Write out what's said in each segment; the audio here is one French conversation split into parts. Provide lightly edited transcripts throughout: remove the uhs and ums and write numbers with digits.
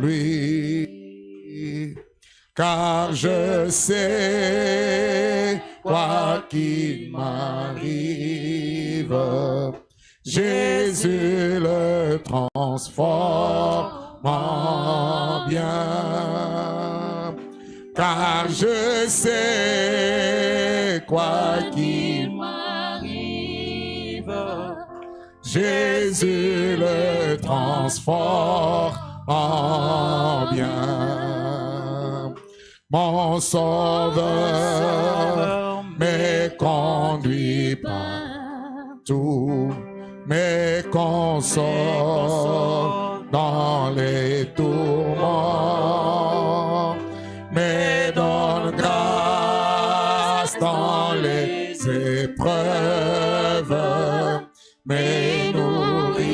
lui. Car je sais, quoi qu'il m'arrive, Jésus le transforme en bien. Car je sais, quoi qu'il m'arrive, Jésus le transforme en bien. Mon Sauveur me conduit partout, me console dans les tourments, me donne grâce dans les épreuves, me nourrit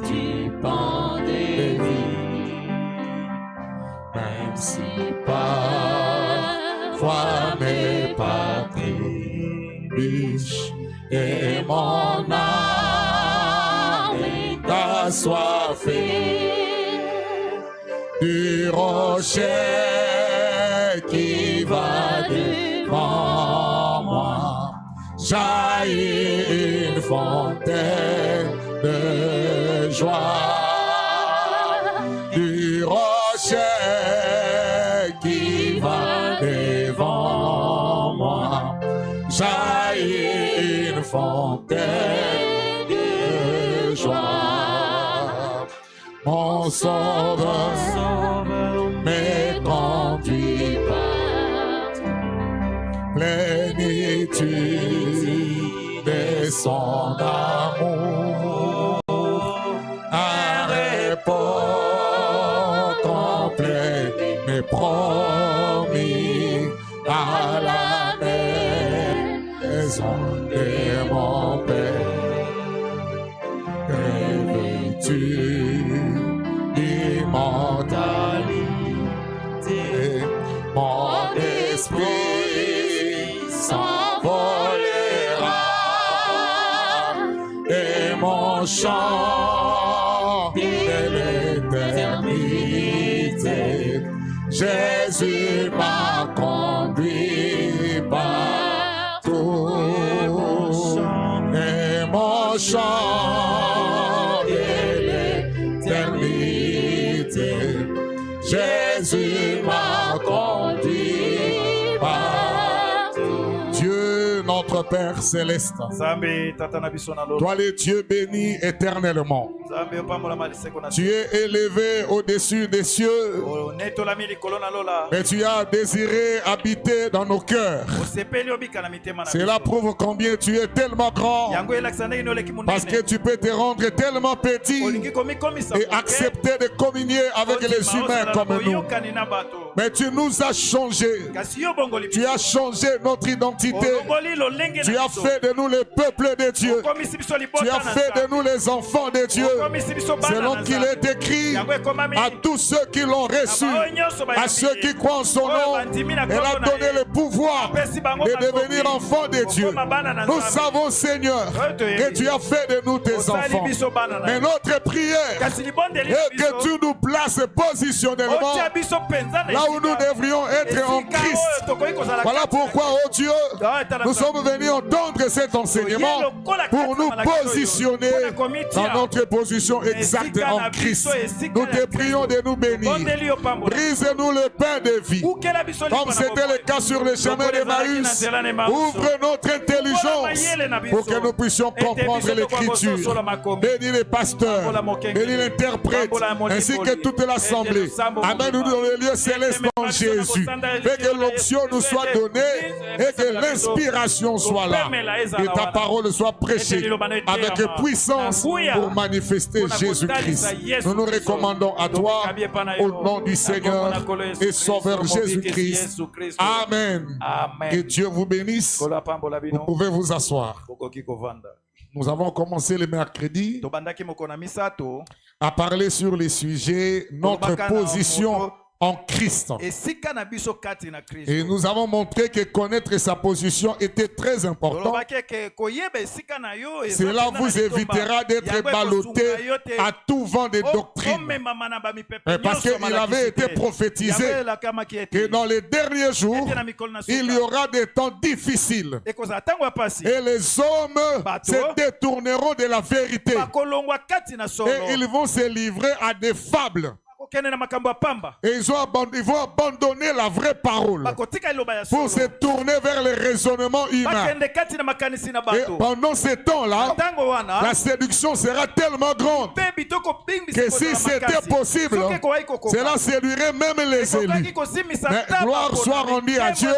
du pain de vie. Même si parfois mes pas trébuchent et mon âme est assoiffée du rocher qui va devant moi, jaillit une fontaine de joie. Du rocher qui va devant moi, jaillit une fontaine de joie. Mon Sauveur me conduit par plénitude de son amour, un repos complet me promis à la maison de mon Père, revêtu d'immortalité, mon esprit s'envolera et mon chant de l'éternité. Jésus m'a conduit partout et mon chant de l'éternité. Jésus m'a conduit partout. Dieu notre Père céleste, toi le Dieu béni éternellement, tu es élevé au-dessus des cieux, et tu as désiré habiter dans nos cœurs. Cela prouve combien tu es tellement grand, parce que tu peux te rendre tellement petit et accepter de communier avec les humains comme nous. Mais tu nous as changé, tu as changé notre identité, tu as fait de nous le peuple de Dieu, tu as fait de nous les enfants de Dieu, selon qu'il est écrit à tous ceux qui l'ont reçu, à ceux qui croient en son nom. Elle a donné le pouvoir de devenir enfants de Dieu. Nous savons, Seigneur, que tu as fait de nous tes enfants. Mais notre prière est que tu nous places positionnellement là où nous devrions être en Christ. Voilà pourquoi, oh Dieu, nous sommes venus entendre cet enseignement pour nous positionner dans notre position exacte en Christ. Nous te prions de nous bénir. Brise-nous le pain de vie, comme c'était le cas sur le chemin d'Emmaüs. Ouvre notre intelligence pour que nous puissions comprendre l'Écriture. Bénis les pasteurs, bénis l'interprète, ainsi que toute l'assemblée. Amène-nous dans le lieu céleste en Jésus. Fais que l'onction nous soit donnée et que l'inspiration soit là. Et ta parole soit prêchée avec puissance pour manifester Jésus-Christ. Nous nous recommandons à toi au nom du Seigneur et Sauveur Jésus-Christ. Amen. Que Dieu vous bénisse. Vous pouvez vous asseoir. Nous avons commencé le mercredi à parler sur les sujets, notre position en Christ. Et nous avons montré que connaître sa position était très important. Cela vous évitera d'être ballotté à tout vent de doctrine. Parce qu'il avait été prophétisé que dans les derniers jours, il y aura des temps difficiles. Et les hommes se détourneront de la vérité. Et ils vont se livrer à des fables. Et ils vont abandonner la vraie parole pour se tourner vers les raisonnements humains. Et pendant ce temps-là, la séduction sera tellement grande que si c'était possible, cela séduirait même les élus. Mais gloire soit rendue à Dieu,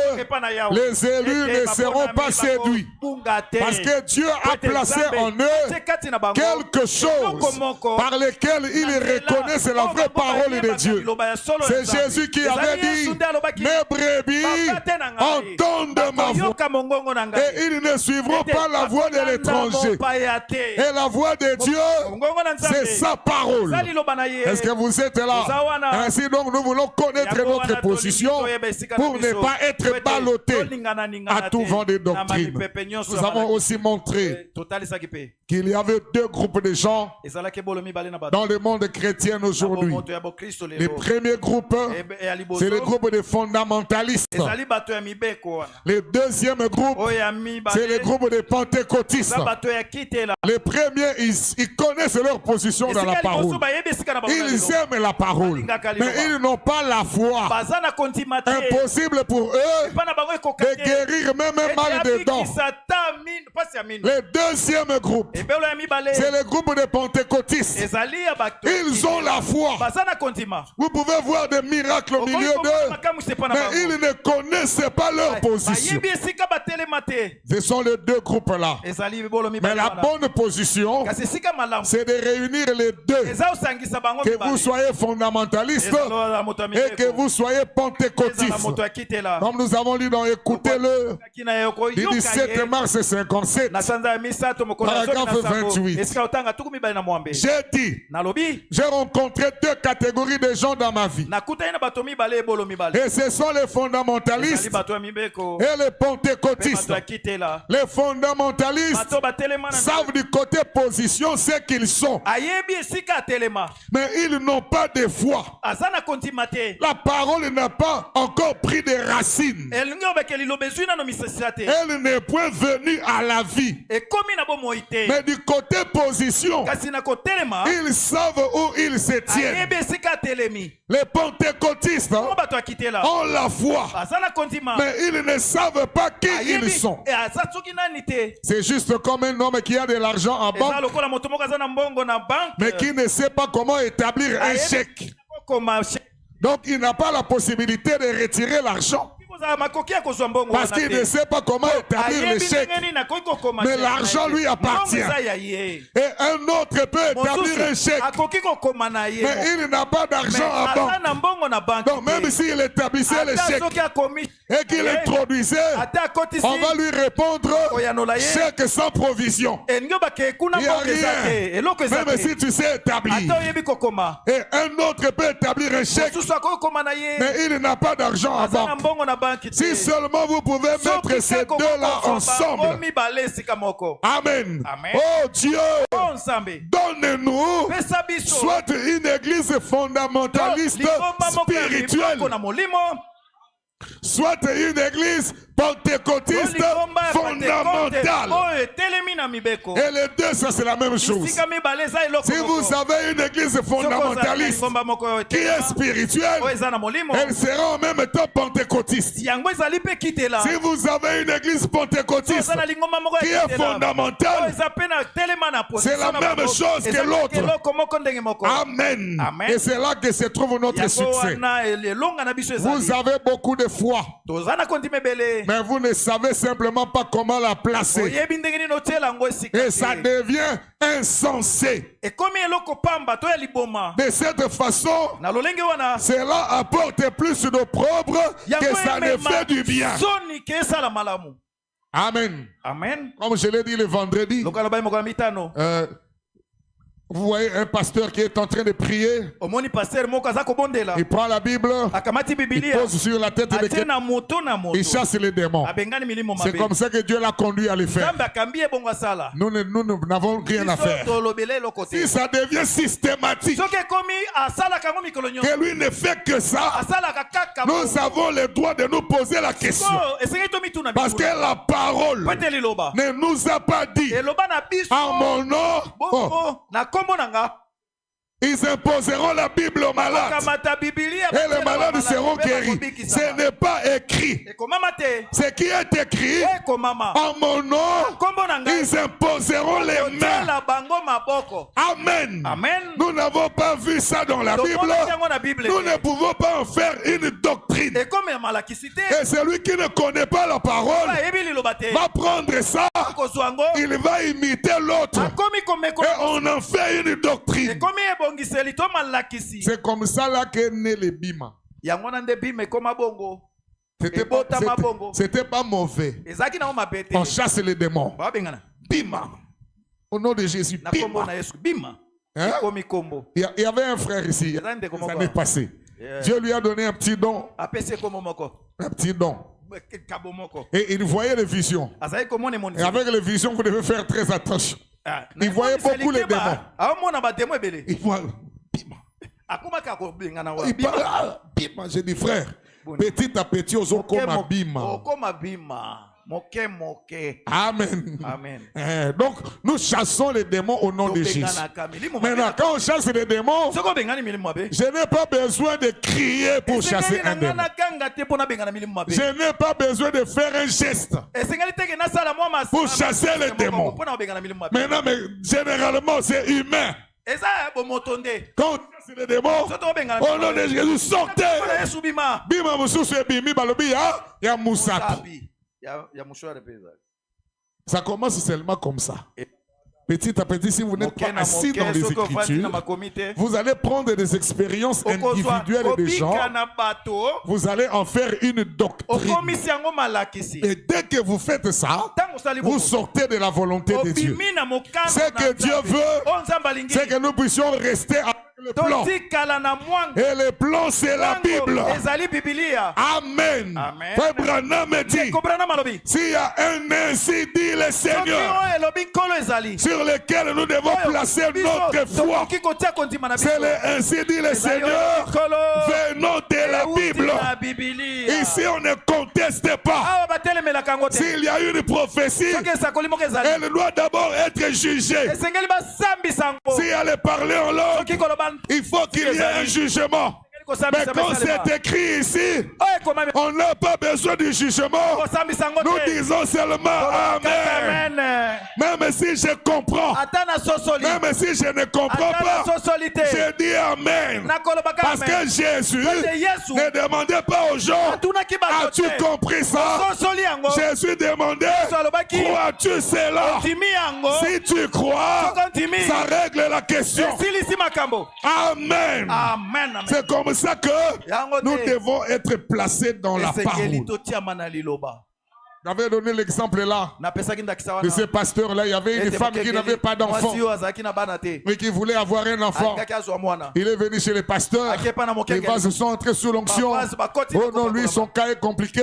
les élus ne seront pas séduits. Parce que Dieu a placé en eux quelque chose par lequel ils reconnaissent la vraie parole de Dieu. C'est Jésus qui avait dit: mes brebis entendent ma voix et ils ne suivront pas la voix de l'étranger. Et la voix de Dieu, c'est sa parole. Est-ce que vous êtes là? Ainsi donc nous voulons connaître notre position pour ne pas être ballottés à tout vent de doctrine. Nous avons aussi montré qu'il y avait deux groupes de gens dans le monde chrétien aujourd'hui. Les premiers groupes, c'est le groupe des fondamentalistes. Le deuxième groupe, c'est le groupe des pentecôtistes. Les premiers, ils connaissent leur position dans la parole. Ils aiment la parole, mais ils n'ont pas la foi. Impossible pour eux de guérir même un mal dedans. Le deuxième groupe, c'est le groupe des pentecôtistes. Ils ont la foi. Vous pouvez voir des miracles au milieu d'eux, mais ils ne connaissent pas leur position. Ce sont les deux groupes-là. Mais la bonne position, c'est de réunir les deux. Que vous soyez fondamentaliste et que vous soyez pentecôtiste. Comme nous avons lu dans Écoutez-le, du 17 mars 57, paragraphe 28. J'ai dit, j'ai rencontré deux catégories de gens dans ma vie. Et ce sont les fondamentalistes et les pentecôtistes. Les fondamentalistes savent du côté position ce qu'ils sont. Mais ils n'ont pas de foi. La parole n'a pas encore pris des racines. Elle n'est point venue à la vie. Mais du côté position, ils savent où ils se tiennent. Les pentecôtistes ont la foi, mais ils ne savent pas qui ils sont. C'est juste comme un homme qui a de l'argent en banque, mais qui ne sait pas comment établir un chèque. Donc il n'a pas la possibilité de retirer l'argent. Parce qu'il ne sait pas comment établir le chèque. Mais l'argent lui appartient. Et un autre peut établir un chèque. Mais il n'a pas d'argent à banque. Donc même s'il établissait le chèque et qu'il introduisait, on va lui répondre chèque sans provision. Il n'y a rien. Même si tu sais établir. Et un autre peut établir un chèque. Mais il n'a pas d'argent à banque. Si seulement vous pouvez mettre ces deux-là ensemble. Amen. Oh Dieu, donne-nous soit une église fondamentaliste spirituelle, soit une église pentecôtiste fondamentale. Et les deux, ça c'est la même chose. Si vous avez une église fondamentaliste qui est spirituelle, elle sera en même temps pentecôtiste. Si vous avez une église pentecôtiste qui est fondamentale, c'est la même chose que l'autre. Amen. Et c'est là que se trouve notre succès. Vous avez beaucoup de foi, mais vous ne savez simplement pas comment la placer. Et ça devient insensé. De cette façon, cela apporte plus d'opprobre que ça ne fait du bien. Amen. Comme je l'ai dit le vendredi, Vous voyez un pasteur qui est en train de prier. Il prend la Bible, il pose sur la tête de quelqu'un, il chasse les démons. C'est comme ça que Dieu l'a conduit à le faire. Nous n'avons rien à faire. Si ça devient systématique, que lui ne fait que ça, nous avons le droit de nous poser la question. Parce que la parole ne nous a pas dit en mon nom. Ils imposeront la Bible aux malades et les malades seront guéris. Ce n'est pas écrit. Ce qui est écrit en mon nom, ils imposeront les mains. Amen. Nous n'avons pas vu ça dans la Bible. Nous ne pouvons pas en faire une doctrine. Et celui qui ne connaît pas la parole va prendre ça, il va imiter l'autre et on en fait une doctrine. C'est comme ça là qu'est né le bima. C'était pas mauvais. On chasse les démons. Bima. Au nom de Jésus. Bima. Hein? Il y avait un frère ici l'année passée. Dieu lui a donné un petit don. Un petit don. Et il voyait les visions. Et avec les visions, vous devez faire très attention. Il voyait beaucoup les démons. Il voit bima. Il parle bima. J'ai dit frère, petit à petit, aux autres comme bima. Amen. Donc, nous chassons les démons au nom de Jésus. Maintenant, quand on chasse les démons, je n'ai pas besoin de crier pour chasser un démon. Je n'ai pas besoin de faire un geste pour chasser les démons. Maintenant, mais généralement, c'est humain. Quand on chasse les démons, au nom de Jésus, sortez. Bima mususu bimi balobi ya musapi. Ça commence seulement comme ça. Petit à petit, si vous n'êtes pas assis dans les Écritures, vous allez prendre des expériences individuelles des gens. Vous allez en faire une doctrine. Et dès que vous faites ça, vous sortez de la volonté de Dieu. Ce que Dieu veut, c'est que nous puissions rester avec le plan. Et le plan, c'est la Bible. Amen. Frère Branham me dit, s'il y a un ainsi dit le Seigneur, sur lequel nous devons placer notre foi, c'est le ainsi dit le Seigneur, venons de la Bible. Ici, on ne conteste pas. S'il y a une prophétie, elle doit d'abord être jugée. Si elle est parlée en langue, il faut qu'il y ait un jugement. Mais quand c'est écrit ici, on n'a pas besoin du jugement. Nous disons seulement Amen. Même si je comprends, même si je ne comprends pas, je dis Amen. Parce que Jésus ne demandait pas aux gens, as-tu compris ça? Jésus demandait, crois-tu cela? Si tu crois, ça règle la question. Amen. C'est comme ça que nous devons être placés dans la parole. J'avais donné l'exemple là de ce pasteur-là. Il y avait une femme qui n'avait pas d'enfant, mais qui voulait avoir un enfant. Il est venu chez le pasteur. Les vases sont entrés sous l'onction. Oh non, lui, son cas est compliqué.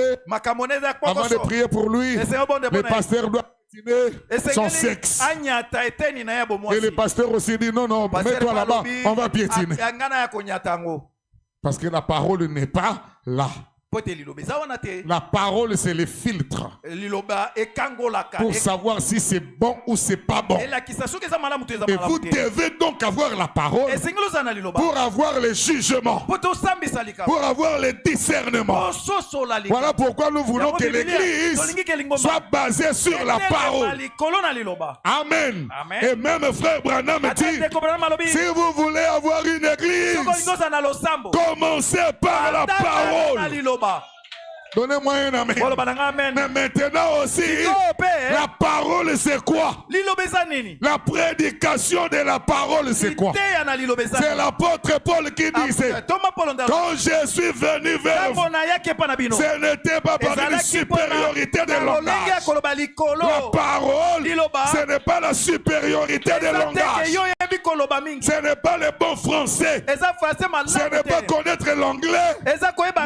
Avant de prier pour lui, le pasteur doit piétiner son sexe. Et le pasteur aussi dit non, non, mets-toi là-bas, on va piétiner. Parce que la parole n'est pas là. La parole, c'est le filtre pour savoir si c'est bon ou c'est pas bon. Et vous devez donc avoir la parole pour avoir le jugement, pour avoir le discernement. Voilà pourquoi nous voulons que l'Église soit basée sur la parole. Amen. Et même frère Branham dit, si vous voulez avoir une Église, commencez par la parole. Donnez-moi un amen. Mais maintenant aussi, la parole c'est quoi? La prédication de la parole c'est quoi? C'est l'apôtre Paul qui disait, quand je suis venu vers vous, ce n'était pas par une supériorité de langage. La parole, ce n'est pas la supériorité de langage. Ce n'est pas le bon français. Ce n'est pas connaître l'anglais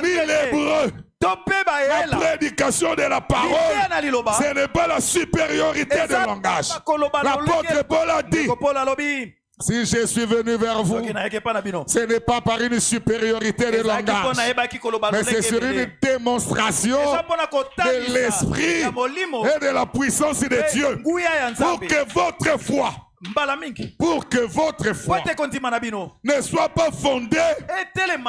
ni l'hébreu. La prédication de la parole, ce n'est pas la supériorité de langage. L'apôtre Paul a dit, si je suis venu vers vous, ce n'est pas par une supériorité de langage, mais c'est sur une démonstration de l'esprit et de la puissance de Dieu, pour que votre foi ne soit pas fondée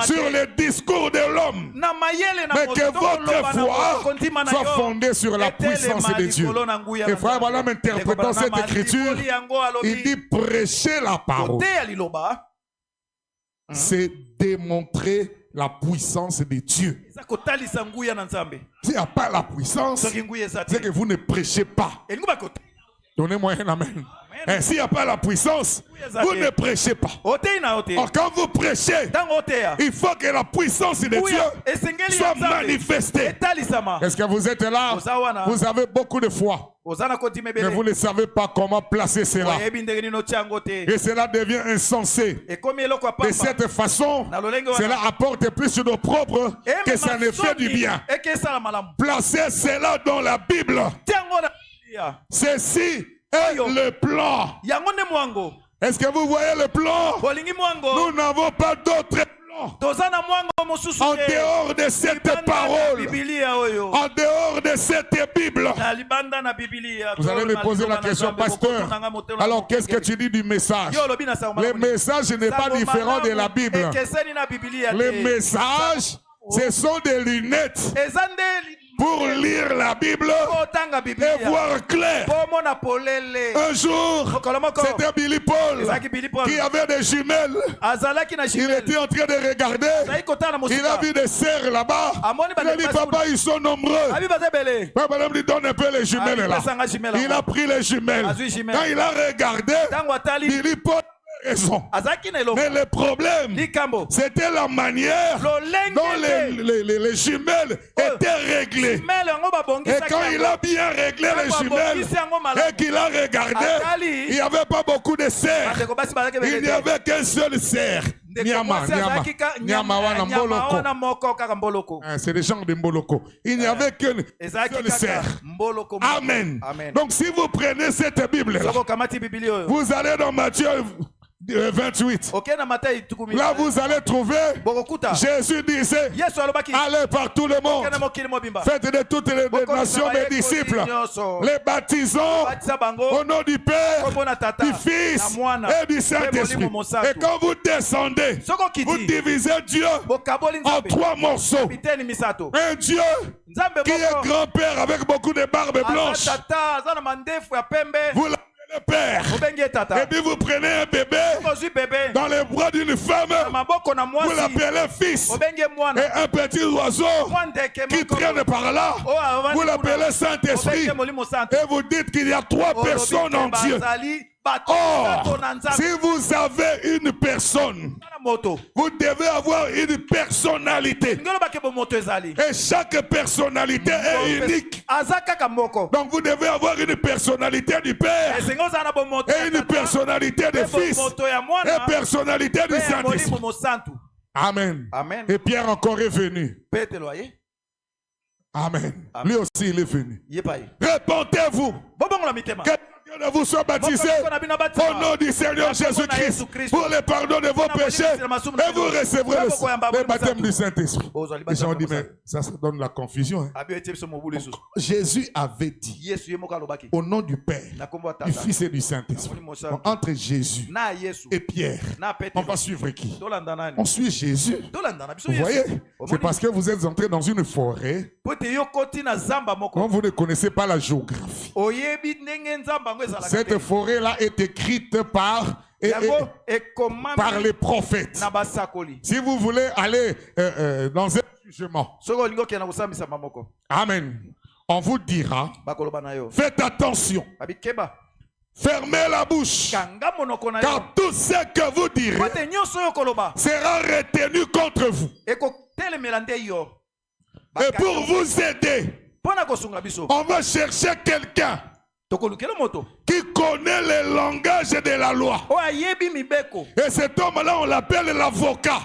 sur le discours de l'homme, mais que votre foi soit fondée sur la puissance de Dieu. Et frère Branham, interprétant cette écriture, il dit prêcher la parole, c'est démontrer la puissance de Dieu. S'il n'y a pas la puissance, c'est que vous ne prêchez pas. Donnez-moi un amen. Et s'il n'y a pas la puissance, vous ne prêchez pas. Or, quand vous prêchez, il faut que la puissance de Dieu soit manifestée. Est-ce que vous êtes là? Vous avez beaucoup de foi, mais vous ne savez pas comment placer cela. Et cela devient insensé. De cette façon, cela apporte plus de propre que ça ne fait du bien. Placez cela dans la Bible. Ceci est le plan. Est-ce que vous voyez le plan? Nous n'avons pas d'autre plan en dehors de cette parole, en dehors de cette Bible. Vous allez me poser la question, pasteur, alors qu'est-ce que tu dis du message? Le message n'est pas différent de la Bible. Les messages, ce sont des lunettes pour lire la Bible et voir clair. Un jour, c'était Billy Paul qui avait des jumelles. Il était en train de regarder. Il a vu des cerfs là-bas. Il a dit, papa, ils sont nombreux. Papa lui donne un peu les jumelles là. Il a pris les jumelles. Quand il a regardé, Billy Paul raison. Mais le problème, c'était la manière dont les jumelles étaient réglées. Et quand il a bien réglé les jumelles et qu'il a regardé, il n'y avait pas beaucoup de cerfs. Il n'y avait qu'un seul cerf. C'est des gens de Mboloko. Il n'y avait qu'un seul cerf. Amen. Donc si vous prenez cette Bible-là, vous allez dans Matthieu 28. Là vous allez trouver Jésus disait, allez par tout le monde, faites de toutes les nations mes disciples, les baptisons au nom du Père, du Fils et du Saint-Esprit. Et quand vous descendez, vous divisez Dieu en 3 morceaux. Un Dieu qui est grand-père avec beaucoup de barbe blanche, vous le Père. Et puis vous prenez un bébé dans les bras d'une femme, vous l'appelez fils. Et un petit oiseau qui traîne par là, vous l'appelez Saint-Esprit. Et vous dites qu'il y a 3 personnes en Dieu. Or, si vous avez une personne, vous devez avoir une personnalité. Et chaque personnalité est unique. Donc vous devez avoir une personnalité du Père, et une personnalité du Fils, et une personnalité du Saint-Esprit. Amen. Et Pierre encore est venu. Amen. Lui aussi il est venu. Répondez-vous. Que vous soyez baptisés au nom du Seigneur Jésus-Christ pour le pardon de vos péchés et vous recevrez le baptême du Saint-Esprit. Les gens disent, mais ça donne la confusion. Hein? Jésus avait dit au nom du Père, du Fils et du Saint-Esprit. Entre Jésus et Pierre, on va suivre qui? On suit Jésus. Vous voyez? C'est parce que vous êtes entrés dans une forêt quand vous ne connaissez pas la géographie. Cette forêt-là est écrite par les prophètes. Si vous voulez aller dans un jugement. Amen. On vous dira, faites attention. Fermez la bouche, car tout ce que vous direz sera retenu contre vous. Et pour vous aider, on va chercher quelqu'un qui connaît le langage de la loi. Et cet homme-là, on l'appelle l'avocat.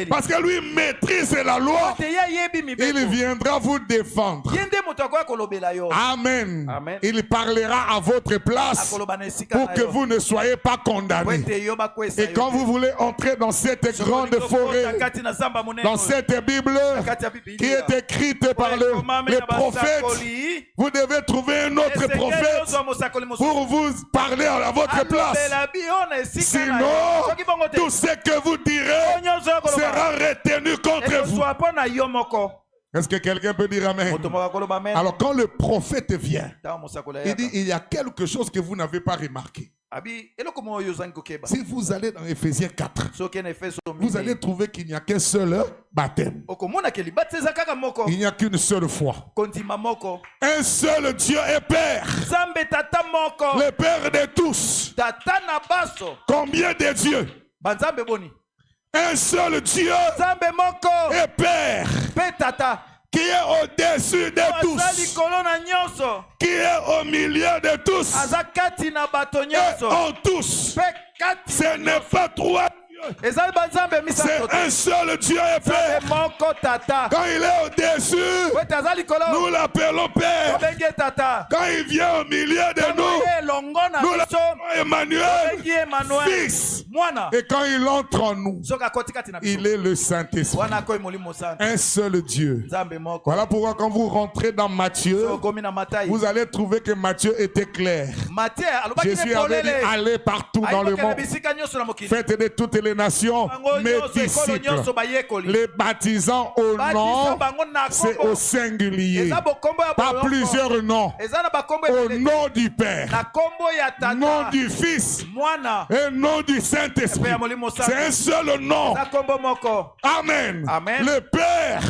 Parce que lui maîtrise la loi. Il viendra vous défendre. Amen. Amen. Il parlera à votre place pour que vous ne soyez pas condamnés. Et quand vous voulez entrer dans cette grande forêt, dans cette Bible qui est écrite par les prophètes, vous devez trouver un autre prophète pour vous parler à votre place. Sinon, tout ce que vous direz sera retenu contre vous. Est-ce que quelqu'un peut dire amen? Alors quand le prophète vient, il dit il y a quelque chose que vous n'avez pas remarqué. Si vous allez dans Éphésiens 4, vous allez trouver qu'il n'y a qu'un seul baptême. Il n'y a qu'une seule foi. Un seul Dieu est Père. Le Père de tous. Combien de dieux? Un seul Dieu est Père. Qui est au-dessus de tous, qui est au milieu de tous, et en tous. Ce n'est pas trois dieux. C'est un seul Dieu et Père. Quand il est au-dessus, nous l'appelons Père. Quand il vient au milieu de nous, nous l'appelons Emmanuel, Fils. Et quand il entre en nous, il est le Saint-Esprit. Un seul Dieu. Voilà pourquoi quand vous rentrez dans Matthieu, vous allez trouver que Matthieu était clair. Jésus avait dit allez partout dans le monde. Faites de toutes les nations mes disciples, les baptisant au nom, c'est au singulier, pas plusieurs noms, au nom du Père, nom du Fils et nom du Saint-Esprit. C'est un seul nom. Amen. Le Père,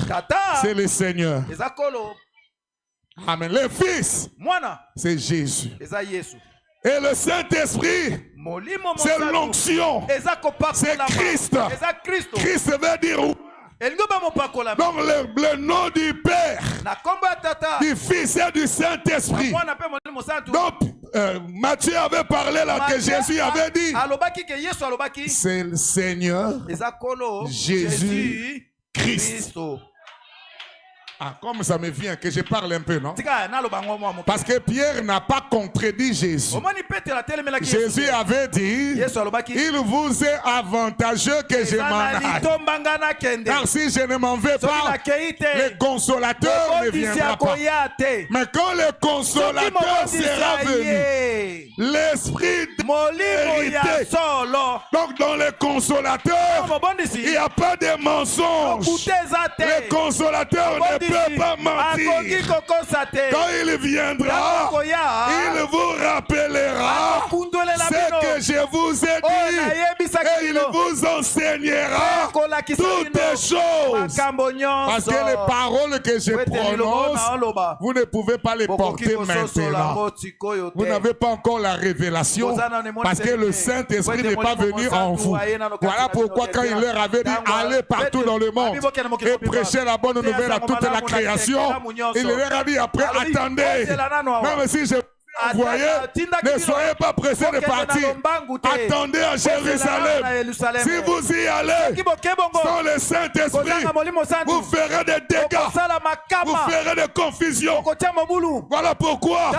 c'est le Seigneur. Amen. Le Fils, c'est Jésus. Et le Saint-Esprit, c'est l'onction. C'est Christ. Christ veut dire où? Donc le nom du Père, du Fils et du Saint-Esprit. Donc Matthieu avait parlé là que Jésus avait dit. C'est le Seigneur Jésus Christ. Ah, comme ça me vient que je parle un peu, non? Parce que Pierre n'a pas contredit Jésus. Jésus avait dit, il vous est avantageux que je m'en aille. Car si je ne m'en vais pas, le consolateur ne viendra pas. Mais quand le consolateur sera venu, l'esprit de vérité. Donc dans le consolateur, il n'y a pas de mensonge. Le consolateur ne peut pas mentir. Quand il viendra, il vous rappellera ce que je vous ai dit et il vous enseignera toutes choses. Parce que les paroles que je prononce, vous ne pouvez pas les porter maintenant. Vous n'avez pas encore la révélation parce que le Saint-Esprit n'est pas venu en vous. Voilà pourquoi quand il leur avait dit allez partout dans le monde et prêchez la bonne nouvelle à toute la création, il leur a dit après attendez, même si je vous voyez, ne soyez pas pressés de partir. Attendez à Jérusalem. Si vous y allez sans le Saint-Esprit, vous ferez des dégâts, vous ferez des confusions. Voilà pourquoi,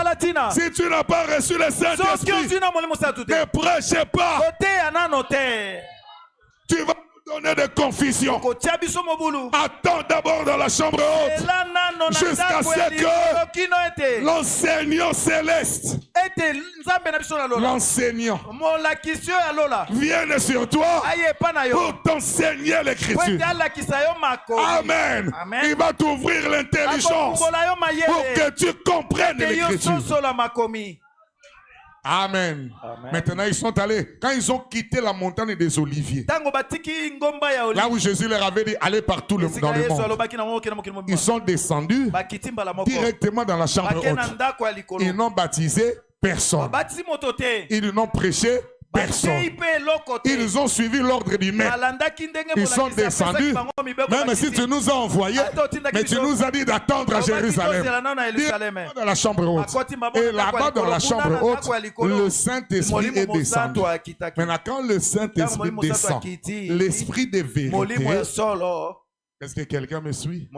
si tu n'as pas reçu le Saint-Esprit, ne prêchez pas. Tu vas donner de confusion. Attends d'abord dans la chambre haute jusqu'à ce que l'enseignant céleste, l'enseignant vienne sur toi pour t'enseigner l'écriture. Amen. Il va t'ouvrir l'intelligence pour que tu comprennes l'écriture. Amen. Amen. Maintenant, ils sont allés. Quand ils ont quitté la montagne des Oliviers, là où Jésus leur avait dit, allez partout dans le monde, ils sont descendus directement dans la chambre haute. Ils n'ont baptisé personne. Ils n'ont prêché personne. Ils ont suivi l'ordre du maître. Ils sont descendus. Même si tu nous as envoyés, mais tu nous as dit d'attendre à Jérusalem. Dans la chambre haute. Et là-bas dans la chambre haute, le Saint-Esprit est descendu. Maintenant, quand le Saint-Esprit descend, l'Esprit de vérité, est-ce que quelqu'un me suit?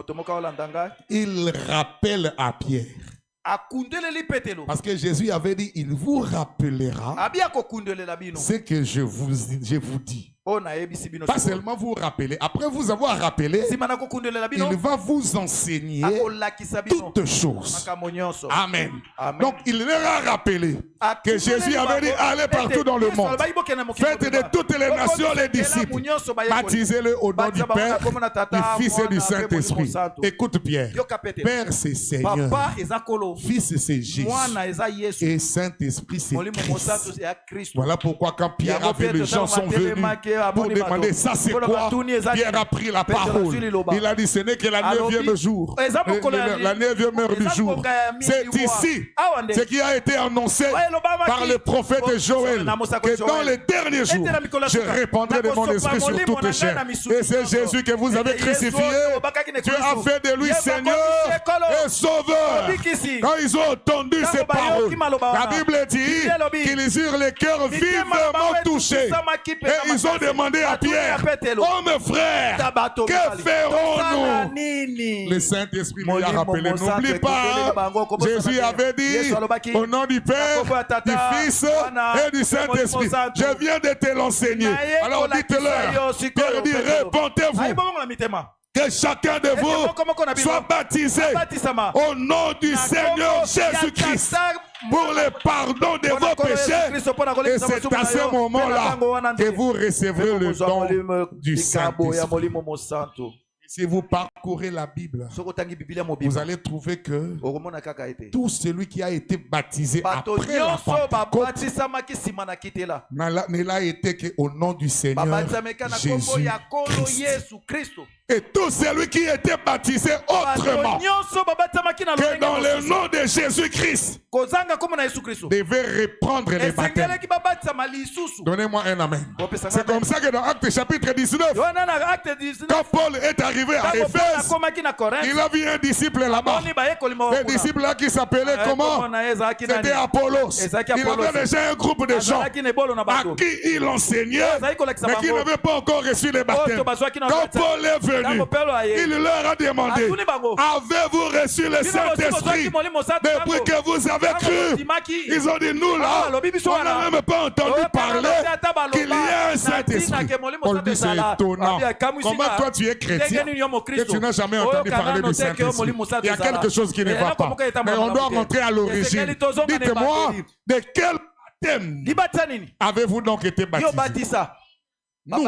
Il rappelle à Pierre. Parce que Jésus avait dit, il vous rappellera ce que je vous dis. Pas seulement vous rappeler. Après vous avoir rappelé, il va vous enseigner toutes choses. Amen. Donc il leur a rappelé que Jésus avait dit, allez partout dans le monde. Faites de toutes les nations les disciples. Baptisez-les au nom du Père, du Fils et du Saint-Esprit. Écoute Pierre. Père c'est Seigneur. Fils c'est Jésus. Et Saint-Esprit c'est Christ. Voilà pourquoi quand Pierre a vu les gens sont venus pour demander ça c'est quoi, Pierre a pris la parole. Il a dit ce n'est que la 9e jour, la 9e heure du jour. C'est ici ce qui a été annoncé par le prophète Joël, que dans les derniers jours je répandrai de mon esprit sur toute les chair. Et c'est Jésus que vous avez crucifié. Tu as fait de lui Seigneur et Sauveur. Quand ils ont entendu ces paroles, la Bible dit qu'ils eurent les cœurs vivement touchés. Et ils ont demandé à Pierre, oh mes frères, que ferons-nous? Le Saint-Esprit lui a rappelé, n'oublie pas, Jésus avait dit, au nom du Père, du Fils et du Saint-Esprit, je viens de te l'enseigner. Alors dites-leur, Pierre dit, répondez-vous. Que chacun de vous soit baptisé au nom du Seigneur Jésus-Christ pour le pardon de vos péchés. Et c'est à ce moment-là que vous recevrez le don du Saint-Esprit. Si vous parcourez la Bible, vous allez trouver que tout celui qui a été baptisé après la Pentecôte ne l'a été qu'au nom du Seigneur Jésus-Christ. Et tout celui qui était baptisé autrement que dans le nom de Jésus-Christ devait reprendre les baptêmes. Donnez-moi un amen. C'est comme ça que dans Actes chapitre 19, quand Paul est arrivé à Éphèse, il a vu un disciple là-bas. Le disciple là qui s'appelait comment? C'était Apollos. Il avait déjà un groupe de gens à qui il enseignait, mais qui n'avaient pas encore reçu les baptêmes. Quand Paul est venu, il leur a demandé, avez-vous reçu le Saint-Esprit depuis que vous avez cru? Ils ont dit, nous là, on n'a même pas entendu parler qu'il y a un Saint-Esprit. On dit, c'est étonnant. Comment toi tu es chrétien et tu n'as jamais entendu parler du Saint-Esprit? Il y a quelque chose qui ne va pas. Mais on doit rentrer à l'origine. Dites-moi, de quel baptême avez-vous donc été baptisé? Nous.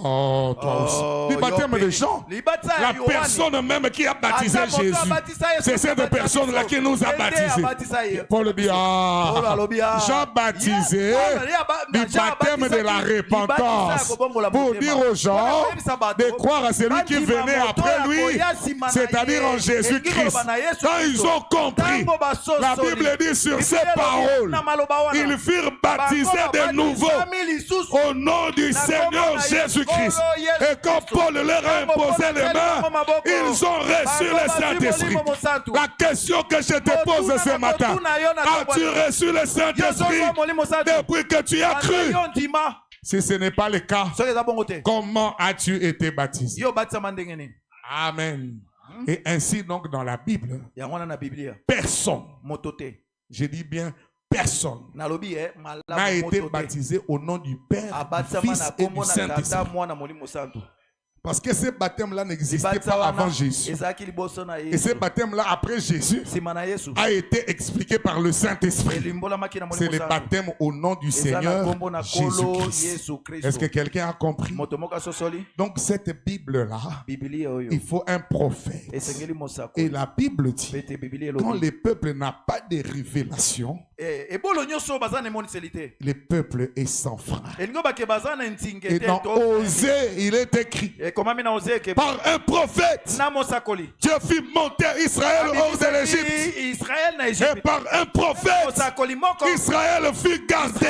Oh, toi aussi. Le baptême des gens. La personne même qui a baptisé Jésus, c'est cette personne-là qui nous a baptisés. Paul dit, Jean baptisé du baptême de la repentance pour dire aux gens de croire à celui qui venait après lui, c'est-à-dire en Jésus-Christ. Quand ils ont compris, la Bible dit sur ces paroles, ils furent baptisés de nouveau au nom du Seigneur Jésus-Christ. Et quand Paul leur a imposé les mains, ils ont reçu le Saint-Esprit. La question que je te pose ce matin, as-tu reçu le Saint-Esprit depuis que tu as cru? Si ce n'est pas le cas, comment as-tu été baptisé? Amen. Et ainsi donc dans la Bible, personne, je dis bien personne n'a été baptisé au nom du Père, du Fils et du Saint-Esprit. Parce que ce baptême-là n'existait pas avant Jésus. Et ce baptême-là après Jésus a été expliqué par le Saint-Esprit. C'est le baptême au nom du Seigneur Jésus-Christ. Est-ce que quelqu'un a compris? Donc cette Bible-là, il faut un prophète. Et la Bible dit, quand le peuple n'a pas de révélation, Le peuple est sans frein. Et dans Osée, il est écrit par un prophète, Dieu fit monter Israël hors de l'Égypte. Et par un prophète, Israël fut gardé.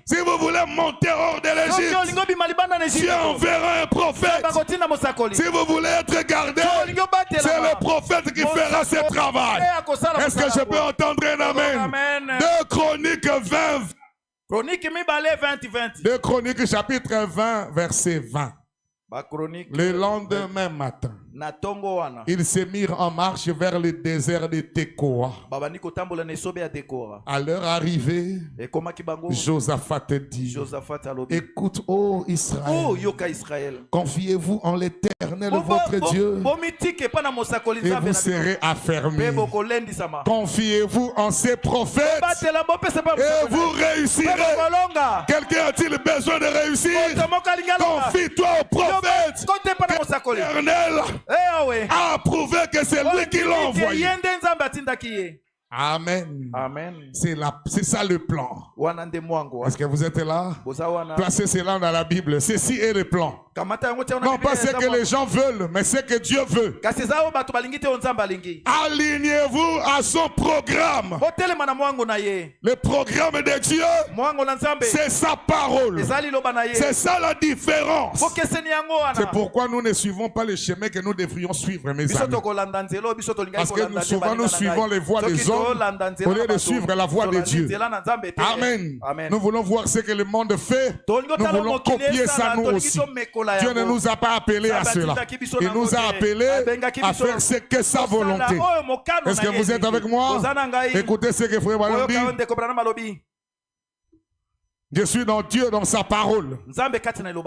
Si vous voulez monter hors de l'Égypte, Dieu enverra un prophète. Si vous voulez être gardé, c'est le prophète qui fera ce travail. Est-ce que je peux entendre un amen? 2 Chroniques 20. 2 Chroniques chapitre 20 verset 20. Le lendemain matin, ils se mirent en marche vers le désert de Tekoa. À leur arrivée, Josaphat dit, écoute, ô Israël, confiez-vous en l'Éternel votre Dieu et vous serez affermis. Confiez-vous en ses prophètes et vous réussirez. Quelqu'un a-t-il besoin de réussir? Confie-toi au prophète. L'Éternel a approuvé que c'est lui qui l'a envoyé. Amen. Amen. C'est ça le plan. Est-ce que vous êtes là? Placez cela dans la Bible. Ceci est le plan. Non pas ce que les gens veulent, mais ce que Dieu veut. Alignez-vous à son programme. Le programme de Dieu, c'est sa parole. C'est ça la différence. C'est pourquoi nous ne suivons pas le chemin que nous devrions suivre, mes amis. Parce que souvent nous suivons les voies des hommes au lieu de suivre la voie de Dieu. Amen. Nous voulons voir ce que le monde fait. Nous voulons copier ça nous aussi. Dieu ne nous a pas appelés à cela. Il nous a appelés à faire ce que sa volonté. Est-ce que vous êtes avec moi? Écoutez ce que Frère Branham dit. Je suis dans Dieu, dans sa parole.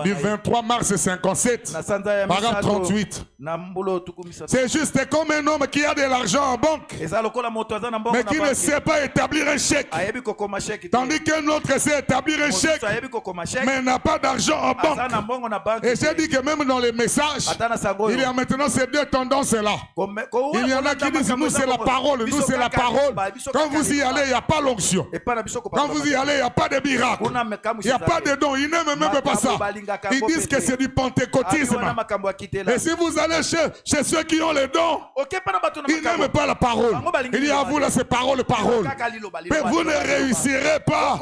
Du 23 mars 57, paragraphe 38. C'est juste comme un homme qui a de l'argent en banque, mais qui ne sait pas établir un chèque. Tandis qu'un autre sait établir un chèque, mais n'a pas d'argent en banque. Et j'ai dit que même dans les messages, il y a maintenant ces deux tendances-là. Il y en a qui disent, nous c'est la parole, nous c'est la parole. Quand vous y allez, il n'y a pas l'onction. Quand vous y allez, il n'y a pas de miracle. Il n'y a pas de don, ils n'aiment même pas ça. Ils disent que c'est du pentecôtisme. Et si vous allez chez ceux qui ont les dons, ils n'aiment pas la parole. Il y a à vous là, c'est parole. Mais vous ne réussirez pas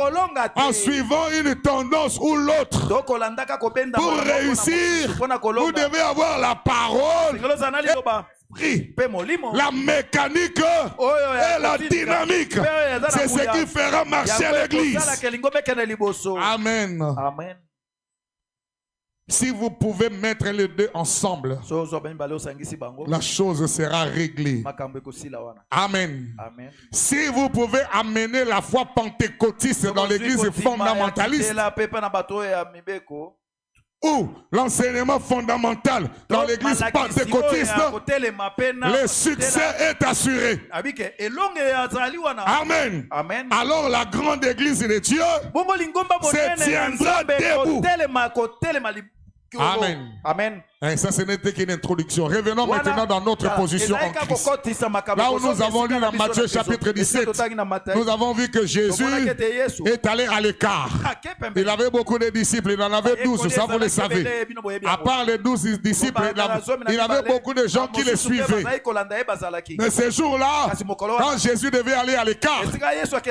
en suivant une tendance ou l'autre. Pour réussir, vous devez avoir la parole, la mécanique et la dynamique. C'est ce qui fera marcher l'église. Amen. Amen. Si vous pouvez mettre les deux ensemble, la chose sera réglée. Amen. Amen. Si vous pouvez amener la foi pentecôtiste dans l'église fondamentaliste, ou l'enseignement fondamental dans l'église pentecôtiste, le succès est assuré. Amen. Amen. Alors la grande église de Dieu se tiendra debout. Amen. Amen. Et ça, ce n'était qu'une introduction. Revenons maintenant dans notre position en Christ. Là où nous avons lu dans Matthieu chapitre 17, nous avons vu que Jésus est allé à l'écart. Il avait beaucoup de disciples, il en avait 12, ça vous le savez. À part les 12 disciples, il avait beaucoup de gens qui le suivaient. Mais ce jour-là, quand Jésus devait aller à l'écart,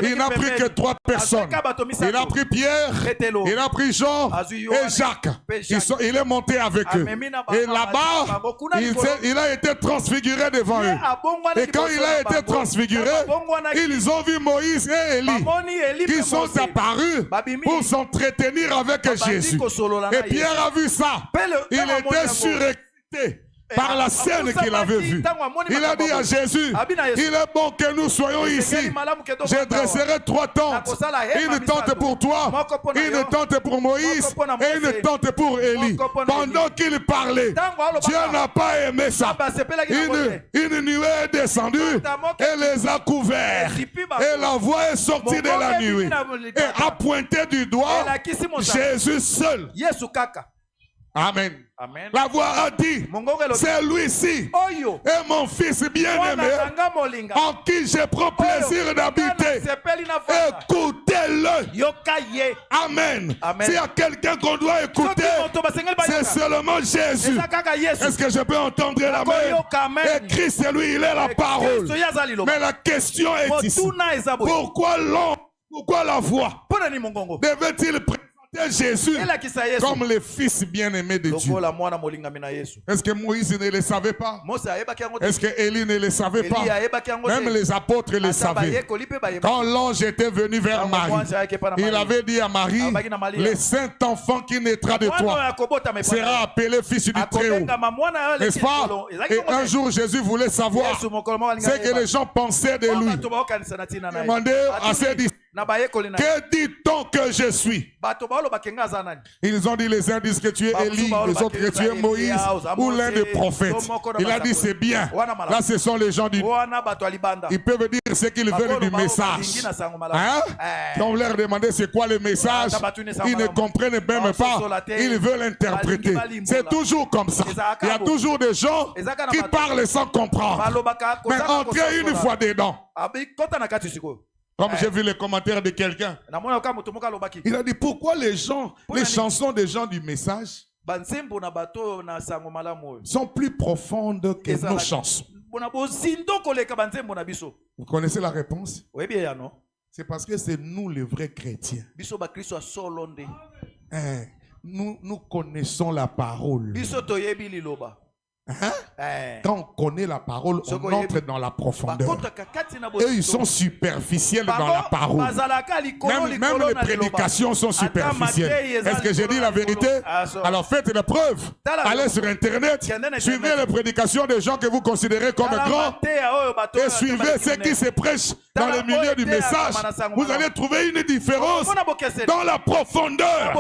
il n'a pris que 3 personnes. Il a pris Pierre, il a pris Jean et Jacques. Il est monté avec eux. Et là-bas, il a été transfiguré devant eux. Et quand il a été transfiguré, ils ont vu Moïse et Élie qui sont apparus pour s'entretenir avec Jésus. Et Pierre a vu ça. Il était surexcité par la scène qu'il avait vue. Il a dit à Jésus, il est bon que nous soyons ici. Je dresserai 3 tentes. Une tente pour toi, une tente pour Moïse et une tente pour Élie. Pendant qu'il parlait, Dieu n'a pas aimé ça. Une nuée est descendue et les a couverts. Et la voix est sortie de la nuée et a pointé du doigt Jésus seul. Amen. Amen. La voix a dit, c'est lui-ci et mon fils bien-aimé en qui je prends plaisir d'habiter. Écoutez-le. Amen. S'il y a quelqu'un qu'on doit écouter, c'est seulement Jésus. Est-ce que je peux entendre la main? Et Christ, c'est lui, il est la parole. Mais la question est ici. Pourquoi l'homme, pourquoi la voix devait-il présenter Jésus comme le fils bien-aimé de Dieu? Est-ce que Moïse ne le savait pas? Est-ce que Élie ne le savait pas? Même les apôtres le savaient. Quand l'ange était venu vers Marie, il avait dit à Marie, le saint enfant qui naîtra de toi sera appelé fils du Très-Haut. N'est-ce pas? Et un jour Jésus voulait savoir ce que les gens pensaient de lui. Demandez à ses disciples, que dit-on que je suis? Ils ont dit, les uns disent que tu es Élie, les autres que tu es Moïse ou l'un des prophètes. Il a dit, c'est bien. Là, ce sont les gens du... Ils peuvent dire ce qu'ils veulent du message. Hein? Quand on leur demande c'est quoi le message, ils ne comprennent même pas. Ils veulent interpréter. C'est toujours comme ça. Il y a toujours des gens qui parlent sans comprendre. Mais entrez une fois dedans. Comme j'ai vu les commentaires de quelqu'un, il a dit, pourquoi les chansons des gens du message sont plus profondes que nos chansons? Vous connaissez la réponse? C'est parce que c'est nous les vrais chrétiens. Nous connaissons la parole. Quand on connaît la parole, on entre dans la profondeur. Eux, ils sont superficiels dans la parole. Même les prédications sont superficielles. Est-ce que j'ai dit la vérité? Alors faites la preuve. Allez sur Internet, suivez les prédications des gens que vous considérez comme grands et suivez ceux qui se prêchent dans le milieu du message. Vous allez trouver une différence dans la profondeur.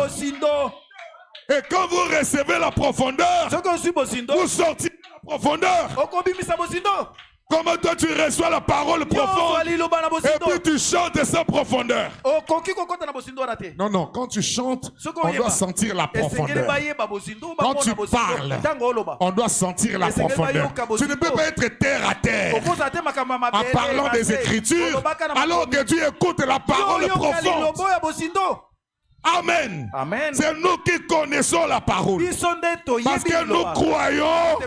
Et quand vous recevez la profondeur, vous sortez de la profondeur. Comment toi tu reçois la parole profonde et puis tu chantes sans profondeur? Non, non, quand tu chantes, on doit sentir la profondeur. Quand tu parles, on doit sentir la profondeur. Tu ne peux pas être terre à terre en parlant des Écritures alors que tu écoutes la parole profonde. Amen. Amen. C'est nous qui connaissons la parole. Parce que nous croyons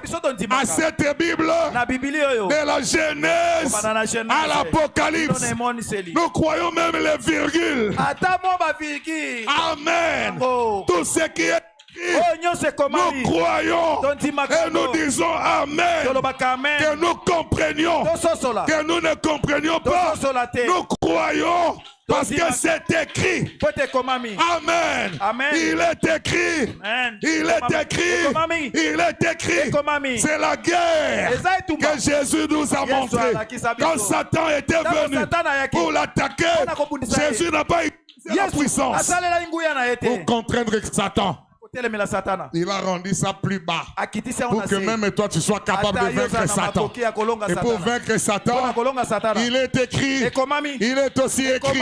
à cette Bible de la Genèse à l'Apocalypse. Nous croyons même les virgules. Amen. Tout ce qui est nous croyons et nous disons Amen. Que nous comprenions, que nous ne comprenions pas. Nous croyons parce que c'est écrit. Amen. Amen. Il est écrit. Il est écrit. Il est écrit. C'est la guerre que Jésus nous a montré. Quand Satan était venu pour l'attaquer, Jésus n'a pas eu la puissance pour contraindre Satan. Il a rendu ça plus bas pour que même toi tu sois capable de vaincre Satan. Et pour vaincre Satan, il est écrit, il est aussi écrit,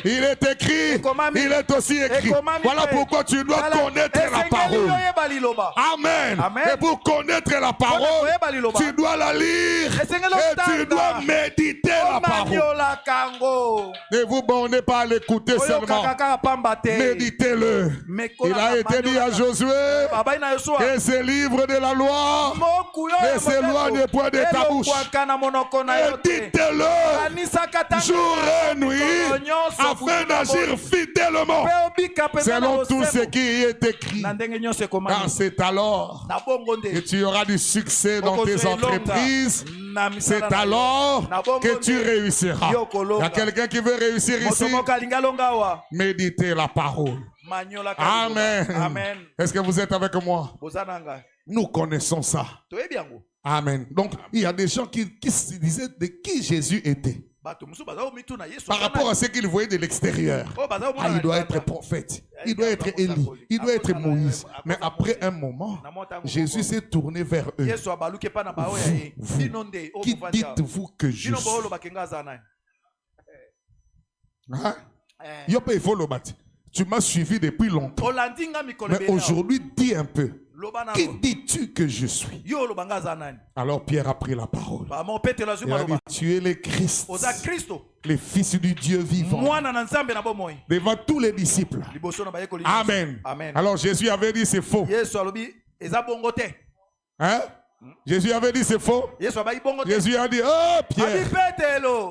il est écrit, il est aussi écrit. Voilà pourquoi tu dois connaître la parole. Amen. Et pour connaître la parole, tu dois la lire et tu dois méditer la parole. Ne vous bornez pas à l'écouter seulement. Méditez-le. Il a été dit à Josué que ces livres de la loi ne s'éloignent point de ta bouche. Méditez-le jour et nuit afin d'agir fidèlement selon tout ce qui est écrit. Car c'est alors que tu auras du succès dans tes entreprises. C'est alors que tu réussiras. Il y a quelqu'un qui veut réussir ici. Méditez la parole. Amen. Amen. Est-ce que vous êtes avec moi? Nous connaissons ça. Amen. Donc, il y a des gens qui se disaient de qui Jésus était. Par rapport à ce qu'ils voyaient de l'extérieur. Ah, il doit être prophète. Il doit être Élie. Il doit être Moïse. Mais après un moment, Jésus s'est tourné vers eux. Vous, qui dites-vous que je suis? Hein? Tu m'as suivi depuis longtemps. Mais aujourd'hui, dis un peu. Qui dis-tu que je suis? Alors Pierre a pris la parole. Il a dit, tu es le Christ, le Fils du Dieu vivant. Devant tous les disciples. Amen. Alors Jésus avait dit c'est faux. Hein? Jésus avait dit c'est faux. Jésus a dit, oh Pierre,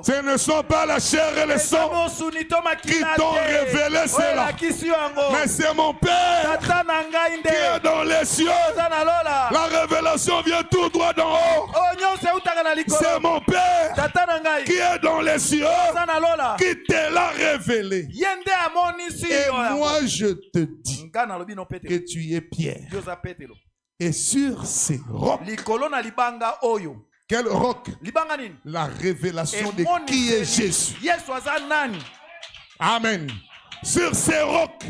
ce ne sont pas la chair et le sang qui t'ont révélé cela, mais c'est mon Père qui est dans les cieux. La révélation vient tout droit d'en haut. C'est mon Père qui est dans les cieux qui te l'a révélé. Et moi je te dis que tu es Pierre. Et sur ces rocs, quel roc? La révélation de qui est Jésus. Amen. Sur ces rocs,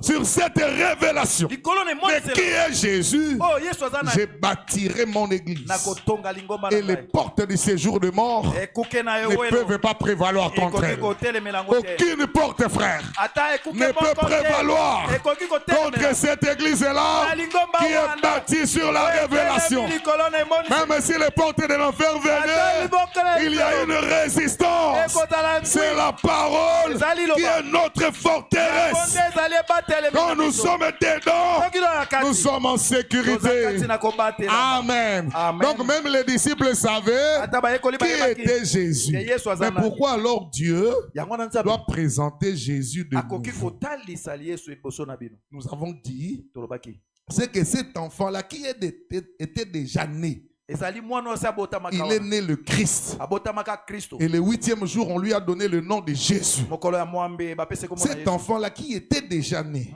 sur cette révélation de qui est Jésus, je bâtirai mon église. Et les portes du séjour de mort ne peuvent pas prévaloir contre elle. Aucune porte, frère, ne peut prévaloir contre cette église-là qui est bâtie sur la révélation. Même si les portes de l'enfer venaient, il y a une résistance. C'est la parole qui est notre forteresse. Quand nous sommes dedans, nous sommes en sécurité. Amen. Donc même les disciples savaient qui était Jésus. Mais pourquoi alors Dieu doit présenter Jésus de nouveau? Nous avons dit, c'est que cet enfant-là qui était déjà né, il est né le Christ. Et le 8e jour, on lui a donné le nom de Jésus. Cet enfant-là qui était déjà né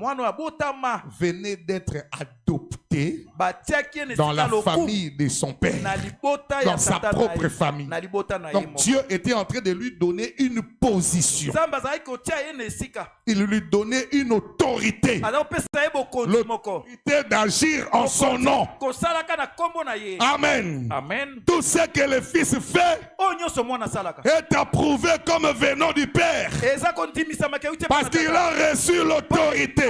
venait d'être adopté dans la famille de son père, dans sa propre famille. Donc Dieu était en train de lui donner une position. Il lui donnait une autorité. L'autorité d'agir en son nom. Amen. Amen. Tout ce que le Fils fait est approuvé comme venant du Père. Parce qu'il a reçu l'autorité.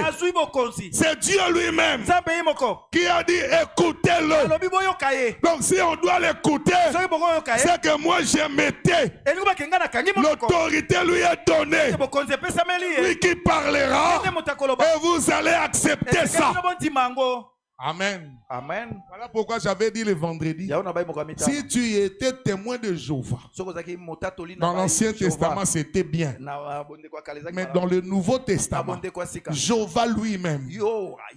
C'est Dieu lui-même qui a dit écoutez-le. Donc si on doit l'écouter, c'est que moi je m'étais. L'autorité lui est donnée. Lui qui parlera et vous allez accepter ça. Amen. Amen. Voilà pourquoi j'avais dit le vendredi. Si tu étais témoin de Jéhovah, dans l'Ancien Testament c'était bien. Mais dans le Nouveau Testament, Jéhovah lui-même